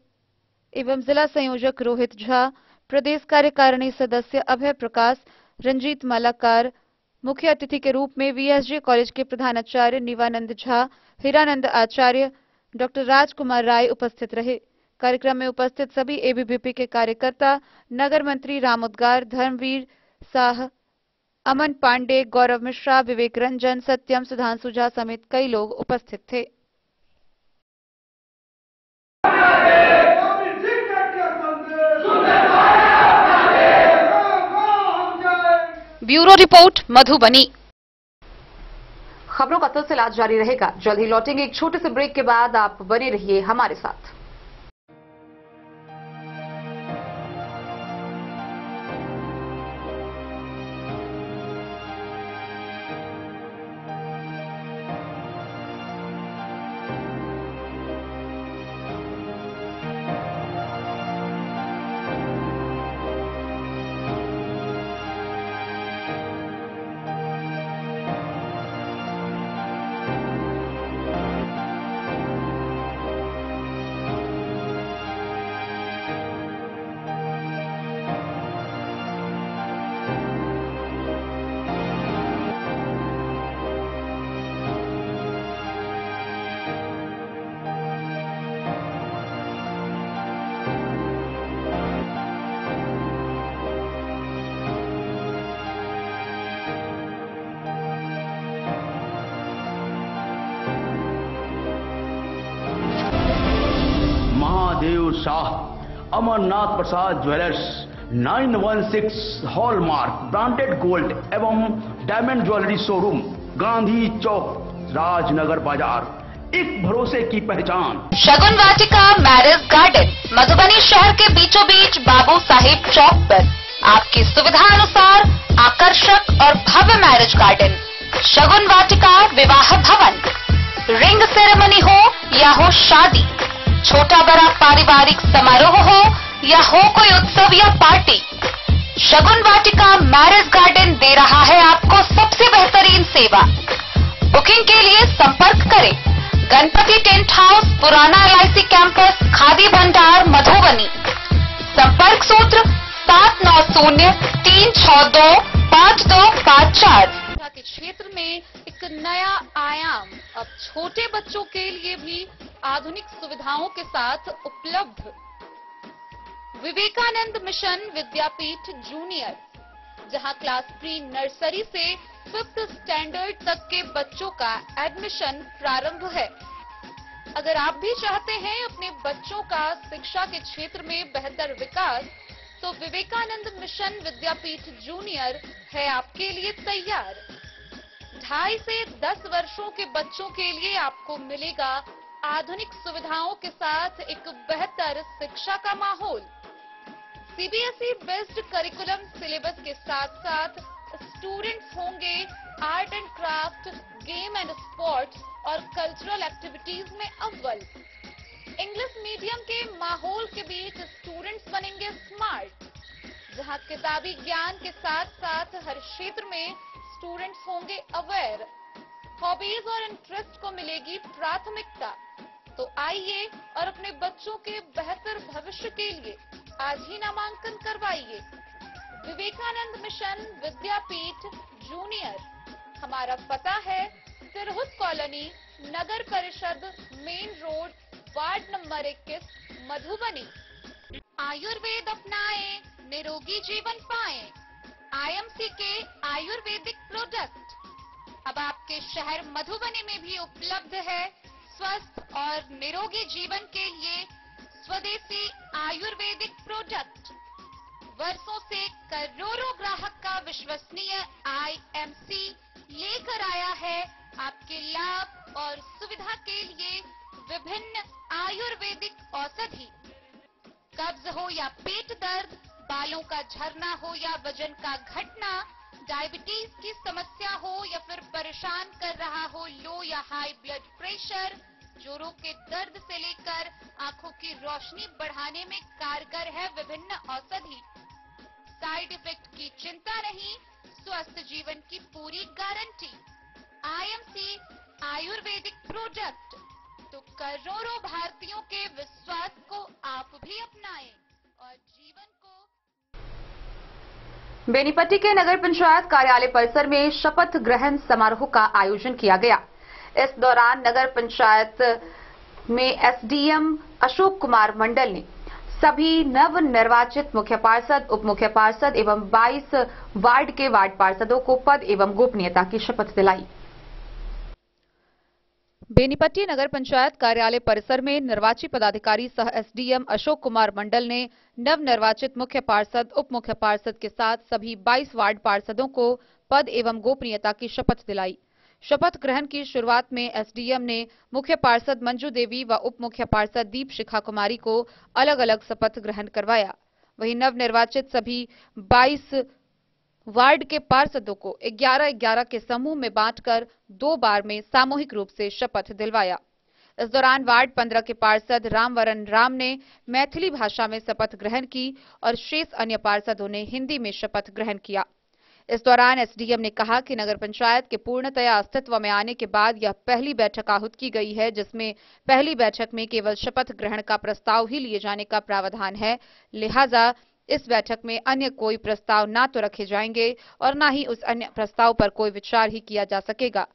एवं जिला संयोजक रोहित झा, प्रदेश कार्यकारिणी सदस्य अभय प्रकाश, रंजीत मालाकार, मुख्य अतिथि के रूप में वीएसजे कॉलेज के प्रधानाचार्य निवानंद झा, हीरानंद आचार्य, डॉक्टर राजकुमार राय उपस्थित रहे। कार्यक्रम में उपस्थित सभी एबीवीपी के कार्यकर्ता, नगर मंत्री रामोदगार, धर्मवीर शाह, अमन पांडे, गौरव मिश्रा, विवेक रंजन, सत्यम, सुधांशु झा समेत कई लोग उपस्थित थे। Bureau report Madhubani. खबरों का सिलसिला जारी रहेगा। जल्द ही लौटेंगे एक छोटे से ब्रेक के बाद। आप बने रहिए हमारे साथ। महादेव शाह, अमरनाथ प्रसाद ज्वेलर्स, 916 हॉलमार्क ब्रांडेड गोल्ड एवं डायमंड ज्वेलरी शोरूम, गांधी चौक, राजनगर बाजार, एक भरोसे की पहचान। शगुन वाटिका मैरिज गार्डन मधुबनी शहर के बीचों बीच बाबू साहिब चौक पर आपकी सुविधा अनुसार आकर्षक और भव्य मैरिज गार्डन शगुन वाटिका विवाह भवन। रिंग सेरेमनी हो या हो शादी, छोटा बड़ा पारिवारिक समारोह हो या हो कोई उत्सव या पार्टी, शगुन वाटिका मैरिज गार्डन दे रहा है आपको सबसे बेहतरीन सेवा। बुकिंग के लिए संपर्क करें गणपति टेंट हाउस, पुराना LIC कैंपस, खादी भंडार, मधुबनी। संपर्क सूत्र 7903625254। के क्षेत्र में एक नया आयाम अब छोटे बच्चों के लिए भी आधुनिक सुविधाओं के साथ उपलब्ध। विवेकानंद मिशन विद्यापीठ जूनियर, जहां क्लास प्री नर्सरी से 5th स्टैंडर्ड तक के बच्चों का एडमिशन प्रारंभ है। अगर आप भी चाहते हैं अपने बच्चों का शिक्षा के क्षेत्र में बेहतर विकास, तो विवेकानंद मिशन विद्यापीठ जूनियर है आपके लिए तैयार। 2.5 से 10 वर्षों के बच्चों के लिए आपको मिलेगा आधुनिक सुविधाओं के साथ एक बेहतर शिक्षा का माहौल। CBSE बेस्ड करिकुलम सिलेबस के साथ साथ स्टूडेंट्स होंगे art and craft, game and sports और कल्चरल एक्टिविटीज में अव्वल। इंग्लिश मीडियम के माहौल के बीच स्टूडेंट्स बनेंगे स्मार्ट, जहां किताबी ज्ञान के साथ साथ हर क्षेत्र में स्टूडेंट्स होंगे अवेयर। हॉबीज और इंटरेस्ट को मिलेगी प्राथमिकता। तो आइए और अपने बच्चों के बेहतर भविष्य के लिए आज ही नामांकन करवाइए। विवेकानंद मिशन विद्यापीठ जूनियर। हमारा पता है तिरहुत कॉलोनी, नगर परिषद, main road, ward number 21, Madhubani. Ayurveda अपनाएं, निरोगी जीवन पाएं। IMC के आयुर्वेदिक प्रोडक्ट अब आपके शहर मधुबनी में भी उपलब्ध है। स्वस्थ और निरोगी जीवन के लिए स्वदेशी आयुर्वेदिक प्रोडक्ट वर्षों से करोड़ों ग्राहक का विश्वसनीय IMC लेकर आया है आपके लाभ और सुविधा के लिए विभिन्न आयुर्वेदिक औषधि। कब्ज हो या पेट दर्द, बालों का झरना हो या वजन का घटना, डायबिटीज की समस्या हो या फिर परेशान कर रहा हो लो या हाई ब्लड प्रेशर, जोड़ों के दर्द से लेकर आंखों की रोशनी बढ़ाने में कारगर है विभिन्न औषधि। साइड इफेक्ट की चिंता नहीं, स्वस्थ जीवन की पूरी गारंटी। IMC आयुर्वेदिक प्रोडक्ट, तो करोड़ों भारतीयों के विश्वास को आप भी अपनाएं और जीवन को। बेनीपट्टी के नगर पंचायत कार्यालय परिसर में शपथ ग्रहण समारोह का आयोजन किया गया। इस दौरान नगर पंचायत में SDM अशोक कुमार मंडल ने सभी नव निर्वाचित मुख्य पार्षद, उप मुख्य पार्षद एवं 22 वार्ड के वार्ड पार्षदों को पद एवं गोपनीयता की शपथ दिलाई। बेनीपट्टी नगर पंचायत कार्यालय परिसर में निर्वाची पदाधिकारी सह SDM अशोक कुमार मंडल ने नव निर्वाचित मुख्य पार्षद, उप मुख्य पार्षद के साथ सभी 22 वार्ड पार्षदों को पद एवं गोपनीयता की शपथ दिलाई। शपथ ग्रहण की शुरुआत में SDM ने मुख्य पार्षद मंजू देवी व उप मुख्य पार्षद दीप शिखा कुमारी को अलग अलग शपथ ग्रहण करवाया। वहीं नव निर्वाचित सभी 22 वार्ड के पार्षदों को 11-11 के समूह में बांटकर 2 बार में सामूहिक रूप से शपथ दिलवाया। इस दौरान वार्ड 15 के पार्षद रामवरण राम ने मैथिली भाषा में शपथ ग्रहण की और शेष अन्य पार्षदों ने हिंदी में शपथ ग्रहण किया। इस दौरान SDM ने कहा कि नगर पंचायत के पूर्णतया अस्तित्व में आने के बाद यह पहली बैठक आहूत की गई है, जिसमें पहली बैठक में केवल शपथ ग्रहण का प्रस्ताव ही लिए जाने का प्रावधान है। लिहाजा इस बैठक में अन्य कोई प्रस्ताव ना तो रखे जाएंगे और ना ही उस अन्य प्रस्ताव पर कोई विचार ही किया जा सकेगा।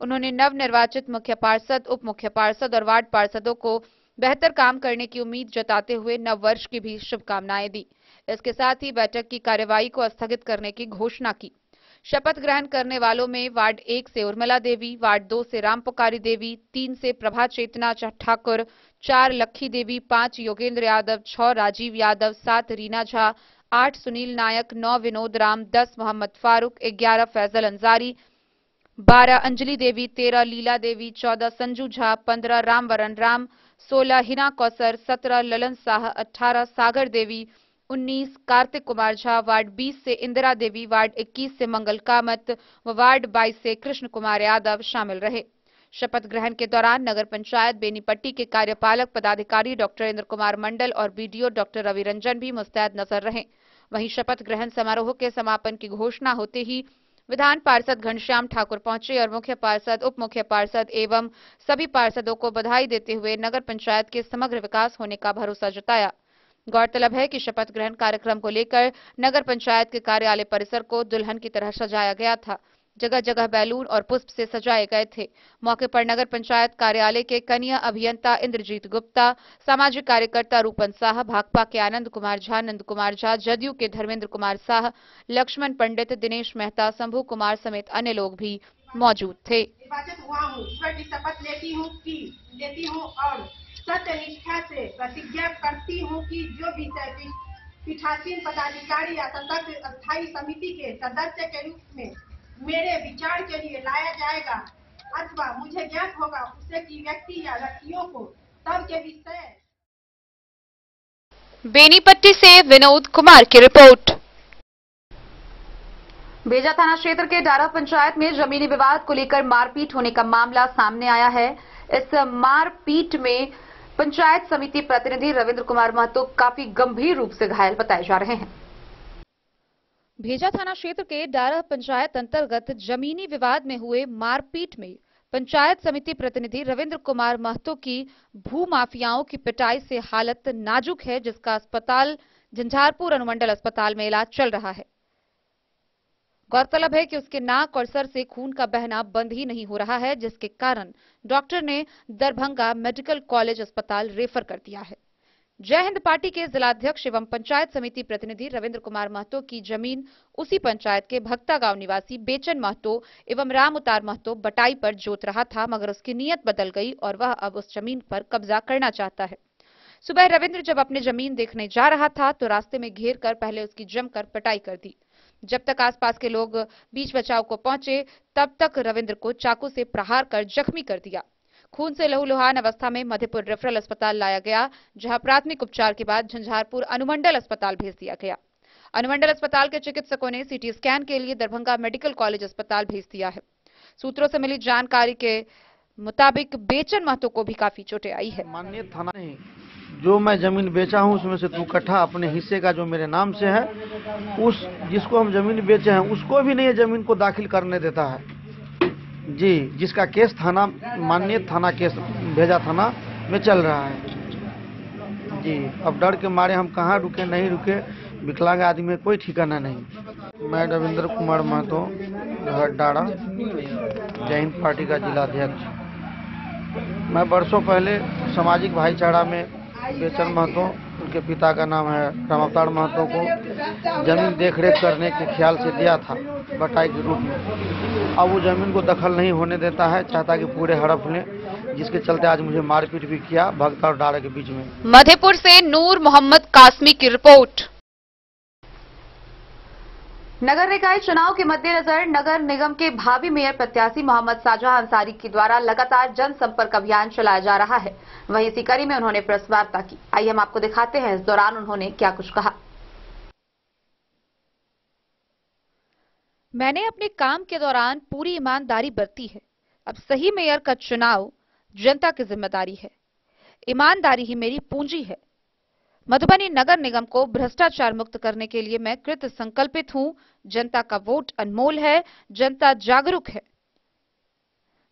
उन्होंने नव निर्वाचित मुख्य पार्षद, उप मुख्य पार्षद और वार्ड पार्षदों को बेहतर काम करने की उम्मीद जताते हुए नव वर्ष की भी शुभकामनाएं दी। इसके साथ ही बैठक की कार्यवाही को स्थगित करने की घोषणा की। शपथ ग्रहण करने वालों में वार्ड 1 से उर्मिला देवी, वार्ड 2 से रामपुकारी देवी, 3 से प्रभा चेतना ठाकुर, 4 लक्खी देवी, 5 योगेंद्र यादव, 6 राजीव यादव, 7 रीना झा, 8 सुनील नायक, 9 विनोद राम, 10 मोहम्मद फारूक, 11 फैजल अंसारी, 12 अंजलि देवी, 13 लीला देवी, 14 संजू झा, 15 रामवरण राम, 16 हिना कौसर, 17 ललन शाह, 18 सागर देवी, 19 कार्तिक कुमार झा, वार्ड 20 से इंदिरा देवी, वार्ड 21 से मंगल कामत व वार्ड 22 से कृष्ण कुमार यादव शामिल रहे। शपथ ग्रहण के दौरान नगर पंचायत बेनीपट्टी के कार्यपालक पदाधिकारी डॉक्टर इंद्र कुमार मंडल और बीडीओ डॉक्टर रवि रंजन भी मुस्तैद नजर रहे। वहीं शपथ ग्रहण समारोह के समापन की घोषणा होते ही विधान पार्षद घनश्याम ठाकुर पहुंचे और मुख्य पार्षद, उप मुख्य पार्षद एवं सभी पार्षदों को बधाई देते हुए नगर पंचायत के समग्र विकास होने का भरोसा जताया। गौरतलब है कि शपथ ग्रहण कार्यक्रम को लेकर नगर पंचायत के कार्यालय परिसर को दुल्हन की तरह सजाया गया था। जगह जगह बैलून और पुष्प से सजाए गए थे। मौके पर नगर पंचायत कार्यालय के कनीय अभियंता इंद्रजीत गुप्ता, सामाजिक कार्यकर्ता रूपन शाह, भाकपा के आनंद कुमार झा, नंद कुमार झा, जदयू के धर्मेंद्र कुमार शाह, लक्ष्मण पंडित, दिनेश मेहता, शंभू कुमार समेत अन्य लोग भी मौजूद थे। निर्वाचित हुआ हूँ, ईश्वर की शपथ लेती हूँ और सत्य निष्ठा से प्रतिज्ञा करती हूँ कि जो भी पीठासीन पदाधिकारी या सदस्य अस्थायी समिति के सदस्य के रूप में मेरे विचार के लिए लाया जाएगा अथवा मुझे ज्ञात होगा उससे की व्यक्ति या व्यक्तियों को तब के विषय। बेनीपट्टी से विनोद कुमार की रिपोर्ट। बेजा थाना क्षेत्र के डारा पंचायत में जमीनी विवाद को लेकर मारपीट होने का मामला सामने आया है। इस मारपीट में पंचायत समिति प्रतिनिधि रविंद्र कुमार महतो काफी गंभीर रूप से घायल बताए जा रहे हैं। भेजा थाना क्षेत्र के डारा पंचायत अंतर्गत जमीनी विवाद में हुए मारपीट में पंचायत समिति प्रतिनिधि रविंद्र कुमार महतो की भू माफियाओं की पिटाई से हालत नाजुक है, जिसका अस्पताल झंझारपुर अनुमंडल अस्पताल में इलाज चल रहा है। गौरतलब है कि उसके नाक और सर से खून का बहना बंद ही नहीं हो रहा है, जिसके कारण डॉक्टर ने दरभंगा मेडिकल कॉलेज अस्पताल रेफर कर दिया है। जय हिंद पार्टी के जिलाध्यक्ष एवं पंचायत समिति प्रतिनिधि रविंद्र कुमार महतो की जमीन उसी पंचायत के भक्ता गांव निवासी बेचन महतो एवं राम उतार महतो बटाई पर जोत रहा था, मगर उसकी नीयत बदल गई और वह अब उस जमीन पर कब्जा करना चाहता है। सुबह रविंद्र जब अपनी जमीन देखने जा रहा था तो रास्ते में घेर कर पहले उसकी जमकर पिटाई कर दी। जब तक आसपास के लोग बीच बचाव को पहुंचे तब तक रविंद्र को चाकू से प्रहार कर जख्मी कर दिया। खून से लहूलुहान अवस्था में मधेपुर रेफरल अस्पताल लाया गया, जहां प्राथमिक उपचार के बाद झंझारपुर अनुमंडल अस्पताल भेज दिया गया। अनुमंडल अस्पताल के चिकित्सकों ने सीटी स्कैन के लिए दरभंगा मेडिकल कॉलेज अस्पताल भेज दिया है। सूत्रों से मिली जानकारी के मुताबिक बेचन महतो को भी काफी चोटें आई है। माननीय थाना जो मैं जमीन बेचा हूं उसमें से 2 कट्ठा अपने हिस्से का जो मेरे नाम से है, उस जिसको हम जमीन बेचे हैं उसको भी नहीं जमीन को दाखिल करने देता है जी, जिसका केस थाना माननीय थाना केस भेजा थाना में चल रहा है जी। अब डर के मारे हम कहाँ रुके नहीं रुके, विकलांग आदमी में कोई ठिकाना नहीं। मैं रविंद्र कुमार महतो घर डारा जय हिंद पार्टी का जिलाध्यक्ष। मैं वर्षों पहले सामाजिक भाईचारा में बेचन महतो, उनके पिता का नाम है राम अवतार महतो, को जमीन देखरेख करने के ख्याल से दिया था बटाई के रूप में। अब वो जमीन को दखल नहीं होने देता है, चाहता कि पूरे हड़प लें, जिसके चलते आज मुझे मारपीट भी किया भक्ता और डारा के बीच में। मधेपुर से नूर मोहम्मद कासमी की रिपोर्ट। नगर निकाय चुनाव के मद्देनजर नगर निगम के भावी मेयर प्रत्याशी मोहम्मद शाहजहां अंसारी के द्वारा लगातार जनसंपर्क अभियान चलाया जा रहा है। वहीं इसी कड़ी में उन्होंने प्रेस वार्ता की। आइए हम आपको दिखाते हैं इस दौरान उन्होंने क्या कुछ कहा। मैंने अपने काम के दौरान पूरी ईमानदारी बरती है। अब सही मेयर का चुनाव जनता की जिम्मेदारी है। ईमानदारी ही मेरी पूंजी है। मधुबनी नगर निगम को भ्रष्टाचार मुक्त करने के लिए मैं कृत संकल्पित हूं। जनता का वोट अनमोल है, जनता जागरूक है।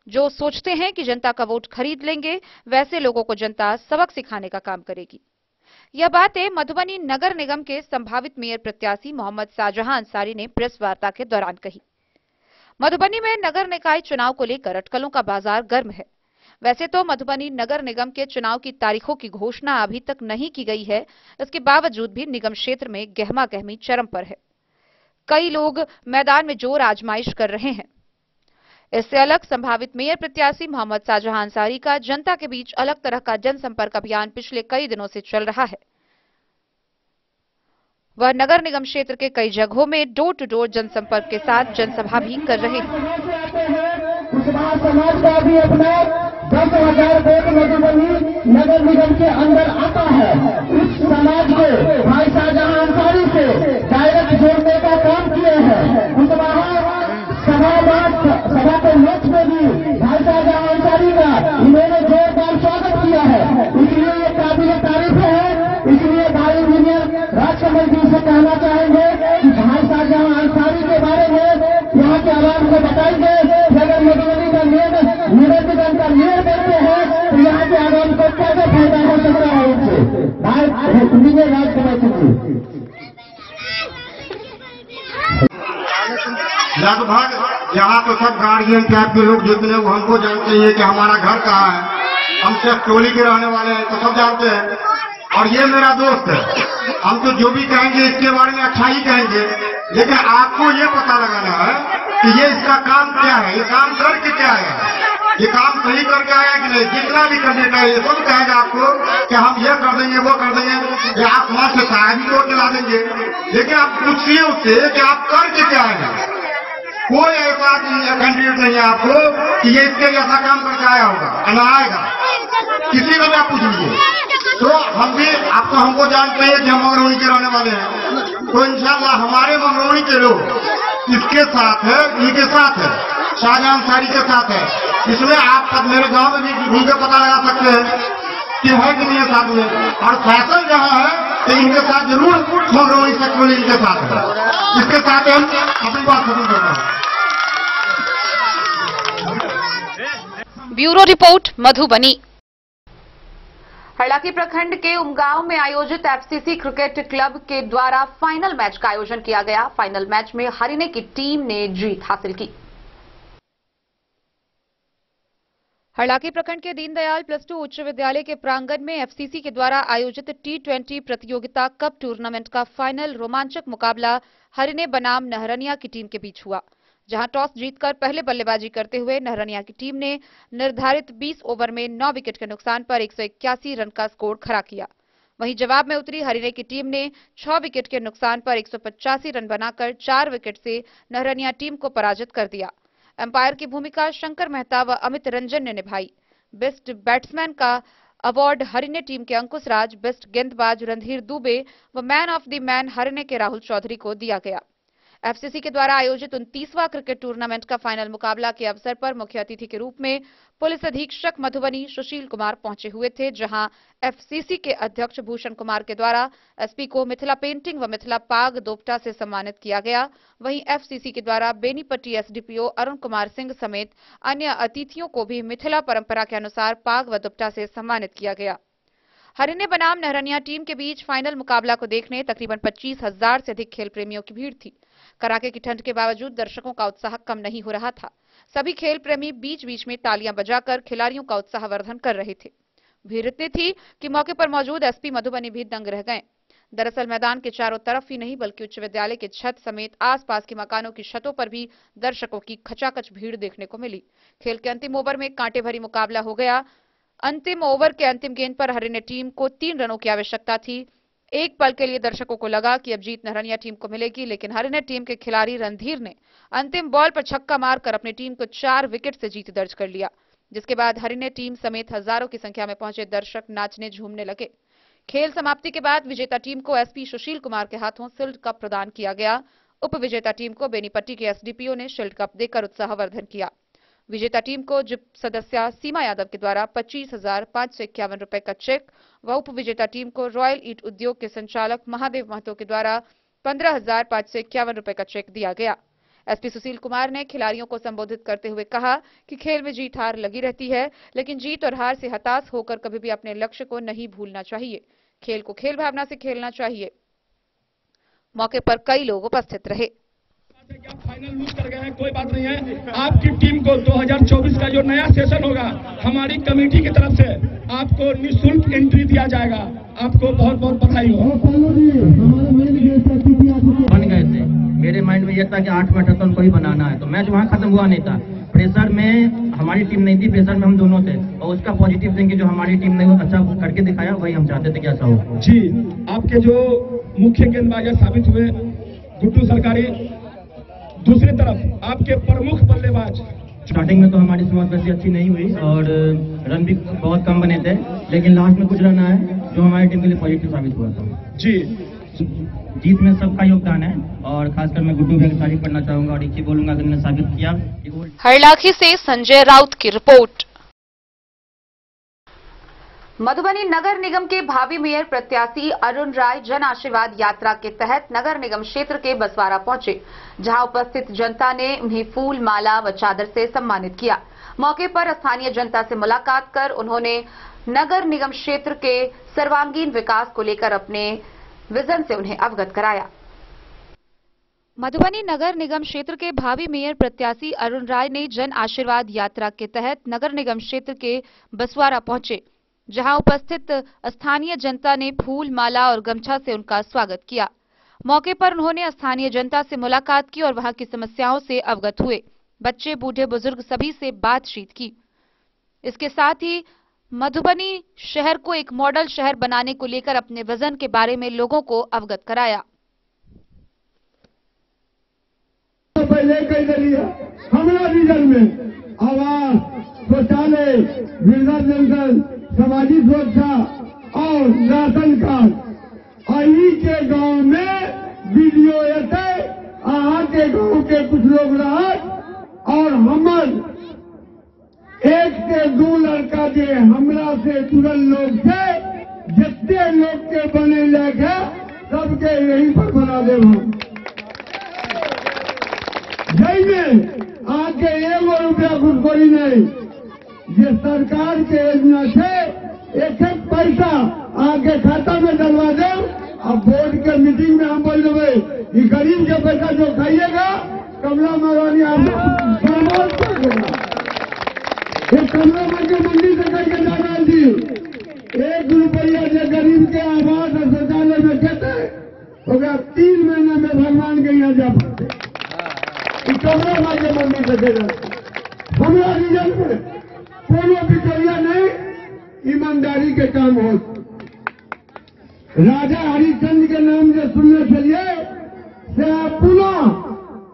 जो सोचते हैं कि जनता का वोट खरीद लेंगे, वैसे लोगों को जनता सबक सिखाने का काम करेगी। यह बातें मधुबनी नगर निगम के संभावित मेयर प्रत्याशी मोहम्मद शाहजहां अंसारी ने प्रेस वार्ता के दौरान कही। मधुबनी में नगर निकाय चुनाव को लेकर अटकलों का बाजार गर्म है। वैसे तो मधुबनी नगर निगम के चुनाव की तारीखों की घोषणा अभी तक नहीं की गई है, इसके बावजूद भी निगम क्षेत्र में गहमा गहमी चरम पर है। कई लोग मैदान में जोर आजमाइश कर रहे हैं। इससे अलग संभावित मेयर प्रत्याशी मोहम्मद शाहजहां अंसारी का जनता के बीच अलग तरह का जनसंपर्क अभियान पिछले कई दिनों से चल रहा है। वह नगर निगम क्षेत्र के कई जगहों में डोर टू डोर जनसंपर्क के साथ जनसभा भी कर रहे हैं। समाज का भी अपना 10,000 वोट मधुबनी नगर निगम के अंदर आता है। उस समाज को भाई शाहजहां अंसारी से डायरेक्ट जोड़ने का काम किए हैं। सभा के मंच में भी भाई शाहजहां अंसारी का इन्होंने जोरदार स्वागत किया है, इसलिए ये काबिल तारीफ है। इसलिए भाई इंजीनियर राजकमल जी से कहना चाहेंगे कि भाई शाहजहां अंसारी के बारे में यहाँ के आवाम को बताएंगे। अगर मधुबनी का नगर निगम का मेयर बनते हैं तो यहाँ के आवाम को क्या क्या फायदा हो सकता है उनसे। भाई इंजीनियर राजकमल जी लगभग यहाँ तो सब गार्जियन टाइप के लोग जितने वो हमको जानते हैं कि हमारा घर कहाँ है। हम सिर्फ टोली के रहने वाले हैं तो सब जानते हैं। और ये मेरा दोस्त है, हम तो जो भी कहेंगे इसके बारे में अच्छा ही कहेंगे, लेकिन आपको ये पता लगाना है कि ये इसका काम क्या है, ये काम करके क्या है, ये काम सही करके आया कि नहीं। जितना भी करने का ये सब कहेगा आपको कि हम ये कर देंगे वो कर देंगे, या आप वहां से चाय भी तोड़ के ला देंगे, लेकिन आप पूछिए उससे कि आप करके क्या आएंगे। कोई ऐसा कैंडिडेट नहीं है आपको कि ये इसके लिए ऐसा काम करके आया होगा ना आएगा, किसी को भी आप पूछ लीजिए। तो हम भी आप तो हमको जानते हैं कि हम मंगरौनी के रहने वाले हैं, तो इंशाल्लाह हमारे मंगरौनी के लोग इसके साथ है, इनके साथ है, शाहजहां अंसारी के साथ है। इसमें आप मेरे गांव में भी ढूंढ के पता लगा सकते हैं कि है कि नहीं है साथ में। और फैसल जहाँ है तो इनके साथ जरूर मंगरौनी सेक्टर इनके साथ है। इसके साथ हम अपनी बात खत्म करते हैं। Bureau report Madhubani. हरलाखी प्रखंड के उमगांव में आयोजित एफसीसी क्रिकेट क्लब के द्वारा फाइनल मैच का आयोजन किया गया। फाइनल मैच में हरिणे की टीम ने जीत हासिल की। हरलाखी प्रखंड के दीनदयाल +2 उच्च विद्यालय के प्रांगण में एफसीसी के द्वारा आयोजित T20 प्रतियोगिता कप टूर्नामेंट का फाइनल रोमांचक मुकाबला हरिणे बनाम नहरनिया की टीम के बीच हुआ, जहां टॉस जीतकर पहले बल्लेबाजी करते हुए नहरनिया की टीम ने निर्धारित 20 ओवर में 9 विकेट के नुकसान पर 181 रन का स्कोर खड़ा किया। वहीं जवाब में उतरी हरिणे की टीम ने 6 विकेट के नुकसान पर 185 रन बनाकर 4 विकेट से नहरनिया टीम को पराजित कर दिया। एम्पायर की भूमिका शंकर मेहता व अमित रंजन ने निभाई। बेस्ट बैट्समैन का अवार्ड हरिणे टीम के अंकुश राज, बेस्ट गेंदबाज रणधीर दुबे व मैन ऑफ द मैन हरिणे के राहुल चौधरी को दिया गया। एफसीसी के द्वारा आयोजित 29वां क्रिकेट टूर्नामेंट का फाइनल मुकाबला के अवसर पर मुख्य अतिथि के रूप में पुलिस अधीक्षक मधुबनी सुशील कुमार पहुंचे हुए थे, जहां एफसीसी के अध्यक्ष भूषण कुमार के द्वारा एसपी को मिथिला पेंटिंग व मिथिला पाग दोपटा से सम्मानित किया गया। वहीं एफसीसी के द्वारा बेनीपट्टी एसडीपीओ अरुण कुमार सिंह समेत अन्य अतिथियों को भी मिथिला परंपरा के अनुसार पाग व दोपटा से सम्मानित किया गया। हरिणे बनाम नहरनिया टीम के बीच फाइनल मुकाबला को देखने तकरीबन 25,000 से अधिक खेल प्रेमियों की भीड़ थी। कड़ाके की ठंड के बावजूद दर्शकों का उत्साह कम नहीं हो रहा था। सभी खेल प्रेमी बीच बीच में तालियां बजाकर खिलाड़ियों का उत्साहवर्धन कर रहे थे। भीड़ इतनी थी कि मौके पर मौजूद एसपी मधुबनी भी दंग रह गए। दरअसल मैदान के चारों तरफ ही नहीं बल्कि उच्च विद्यालय के छत समेत आसपास के मकानों की छतों पर भी दर्शकों की खचाखच भीड़ देखने को मिली। खेल के अंतिम ओवर में कांटे भरी मुकाबला हो गया। अंतिम ओवर के अंतिम गेंद पर हरिणे टीम को 3 रनों की आवश्यकता थी। एक पल के लिए दर्शकों को लगा कि अब जीत नहरनिया टीम को मिलेगी, लेकिन हरिणे टीम के खिलाड़ी रणधीर ने अंतिम बॉल पर छक्का मारकर अपनी टीम को 4 विकेट से जीत दर्ज कर लिया, जिसके बाद हरिणे टीम समेत हजारों की संख्या में पहुंचे दर्शक नाचने झूमने लगे। खेल समाप्ति के बाद विजेता टीम को एसपी सुशील कुमार के हाथों शील्ड कप प्रदान किया गया। उप विजेता टीम को बेनीपट्टी के एसडीपीओ ने शील्ड कप देकर उत्साहवर्धन किया। विजेता टीम को जिप सदस्य सीमा यादव के द्वारा 25,551 रुपए का चेक व उप विजेता टीम को रॉयल ईट उद्योग के संचालक महादेव महतो के द्वारा 15,551 रुपए का चेक दिया गया। एसपी सुशील कुमार ने खिलाड़ियों को संबोधित करते हुए कहा कि खेल में जीत हार लगी रहती है, लेकिन जीत और हार से हताश होकर कभी भी अपने लक्ष्य को नहीं भूलना चाहिए। खेल को खेल भावना से खेलना चाहिए। मौके पर कई लोग उपस्थित रहे। फाइनल लूज कर गए हैं, कोई बात नहीं है। आपकी टीम को 2024 का जो नया सेशन होगा हमारी कमेटी की तरफ से आपको निःशुल्क एंट्री दिया जाएगा। आपको बहुत बहुत बधाई हो। बन गए थे, मेरे माइंड में यह था कि 8 मैराथन को ही बनाना है, तो मैच वहाँ खत्म हुआ नहीं था। प्रेशर में हमारी टीम नहीं थी, प्रेशर में हम दोनों थे, और उसका पॉजिटिव थिंकिंग जो हमारी टीम ने वो अच्छा करके दिखाया, वही हम चाहते थे कि ऐसा हो। जी, आपके जो मुख्य गेंदबाज साबित हुए गुड्डू सरकारी, दूसरी तरफ आपके प्रमुख बल्लेबाज। स्टार्टिंग में तो हमारी शुरुआत वैसी अच्छी नहीं हुई और रन भी बहुत कम बने थे, लेकिन लास्ट में कुछ रन आए जो हमारी टीम के लिए पॉजिटिव साबित हुआ था। जी, जीत में सबका योगदान है और खासकर मैं गुड्डू भैया की तारीफ करना चाहूंगा और एक ही बोलूंगा कि उन्होंने साबित किया। हरलाखी से संजय राउत की रिपोर्ट। मधुबनी नगर निगम के भावी मेयर प्रत्याशी अरुण राय जन आशीर्वाद यात्रा के तहत नगर निगम क्षेत्र के बसवारा पहुंचे, जहां उपस्थित जनता ने उन्हें फूल, माला व चादर से सम्मानित किया। मौके पर स्थानीय जनता से मुलाकात कर उन्होंने नगर निगम क्षेत्र के सर्वांगीण विकास को लेकर अपने विजन से उन्हें अवगत कराया। मधुबनी नगर निगम क्षेत्र के भावी मेयर प्रत्याशी अरुण राय ने जन आशीर्वाद यात्रा के तहत नगर निगम क्षेत्र के बसवारा पहुंचे, जहां उपस्थित स्थानीय जनता ने फूल, माला और गमछा से उनका स्वागत किया। मौके पर उन्होंने स्थानीय जनता से मुलाकात की और वहां की समस्याओं से अवगत हुए। बच्चे, बूढ़े, बुजुर्ग सभी से बातचीत की। इसके साथ ही मधुबनी शहर को एक मॉडल शहर बनाने को लेकर अपने विजन के बारे में लोगों को अवगत कराया। पहले कई दिया हमारा रीजन में आवास, शौचालय, वृद्धा पेंशन, सामाजिक सुरक्षा और राशन कार्ड। अही के गांव में वीडियो एते अहाँ के गांव के कुछ लोग रहत और हमर 1 से 2 लड़का जे हमरा से जुड़ल लोग थे, जितने लोग के बने लेके सबके यहीं पर बना देव हम। जैमे आके 1 रुपया घुसखोरी नहीं, ये सरकार के योजना से 1-1 पैसा आके खाता में डलवा दे। अब बोर्ड के मीटिंग में हम बोल देवे कि गरीब के पैसा जो खाइएगा कमला मवानी बर्बाद कर देगा। ये कमला के मंडी से करके जाना जी 1 रुपया जो गरीब के आवास और शौचालय में देते तो 3 महीने में भगवान के यहाँ जा पाते। कमला के मंडी से दे हमारा रीजन में कोनो बिचौलिया नहीं, ईमानदारी के काम हो। राजा हरिश्चंद्र के नाम जो सुनने चलिए से आप पुनः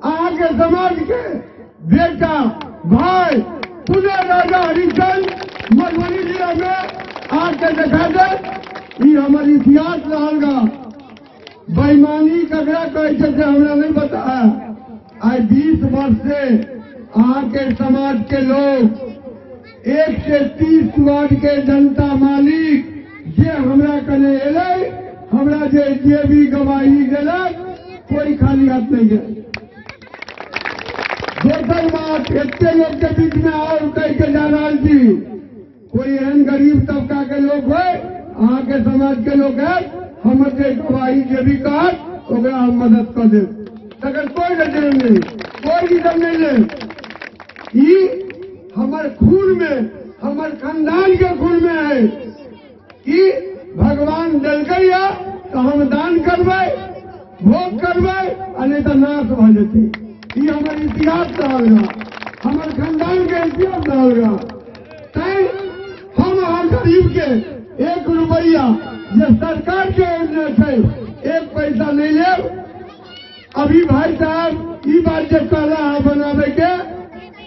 आगे समाज के बेटा भाई पुनः राजा हरिश्चंद्र मधुबनी जिला में आके दिखा दे, ये हमारी इतिहास रहेगा। बेईमानी ककरा कैसे से हमरा नहीं बताया। आज 20 वर्ष से आके समाज के लोग 1 से 30 वार्ड के जनता मालिक जे हमरा कने एले, हमरा जे भी गवाही दिलक, कोई खाली हाथ नहीं गए। दोसर बात एते लोग के बीच में और कह के जा रहा जी, कोई एहन गरीब तबका के लोग है, अहाँ के समाज के लोग है, हम के गवाही जे भी कहत ओकरा हम मदद कर दे। अगर कोई रिजर्व नहीं, कोई रिजर्व नहीं ले, ई हमारे खून में, हमारे खानदान के खून में है कि भगवान दिलकै है तो हम दान करबै, भोग करबै, नहीं तो नाश भ जेतै। ये हमारे इतिहास रहेगा, हमारे खानदान के इतिहास रहेगा। तैं हम अहाँ गरीब के 1 रुपया जो सरकार के योजना है 1 पैसा नहीं ले। अभी भाई साहब ये बात जब कहला है बनावे के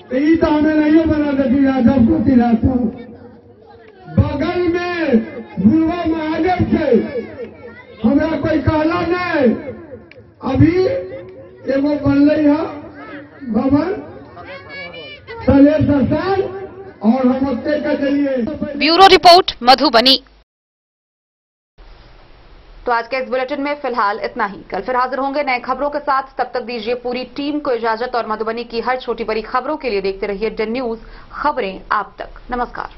तो ये तो हमें नहीं बना देती राजब को तिराता। बगल में भूलवा महादेव से हमरा कोई कहला नहीं, अभी एगो बनल है भवन सलेर साल और हम उत्ते का चलिए। Bureau report Madhubani. तो आज के इस बुलेटिन में फिलहाल इतना ही। कल फिर हाजिर होंगे नए खबरों के साथ। तब तक दीजिए पूरी टीम को इजाजत और मधुबनी की हर छोटी बड़ी खबरों के लिए देखते रहिए DEN न्यूज, खबरें आप तक। नमस्कार।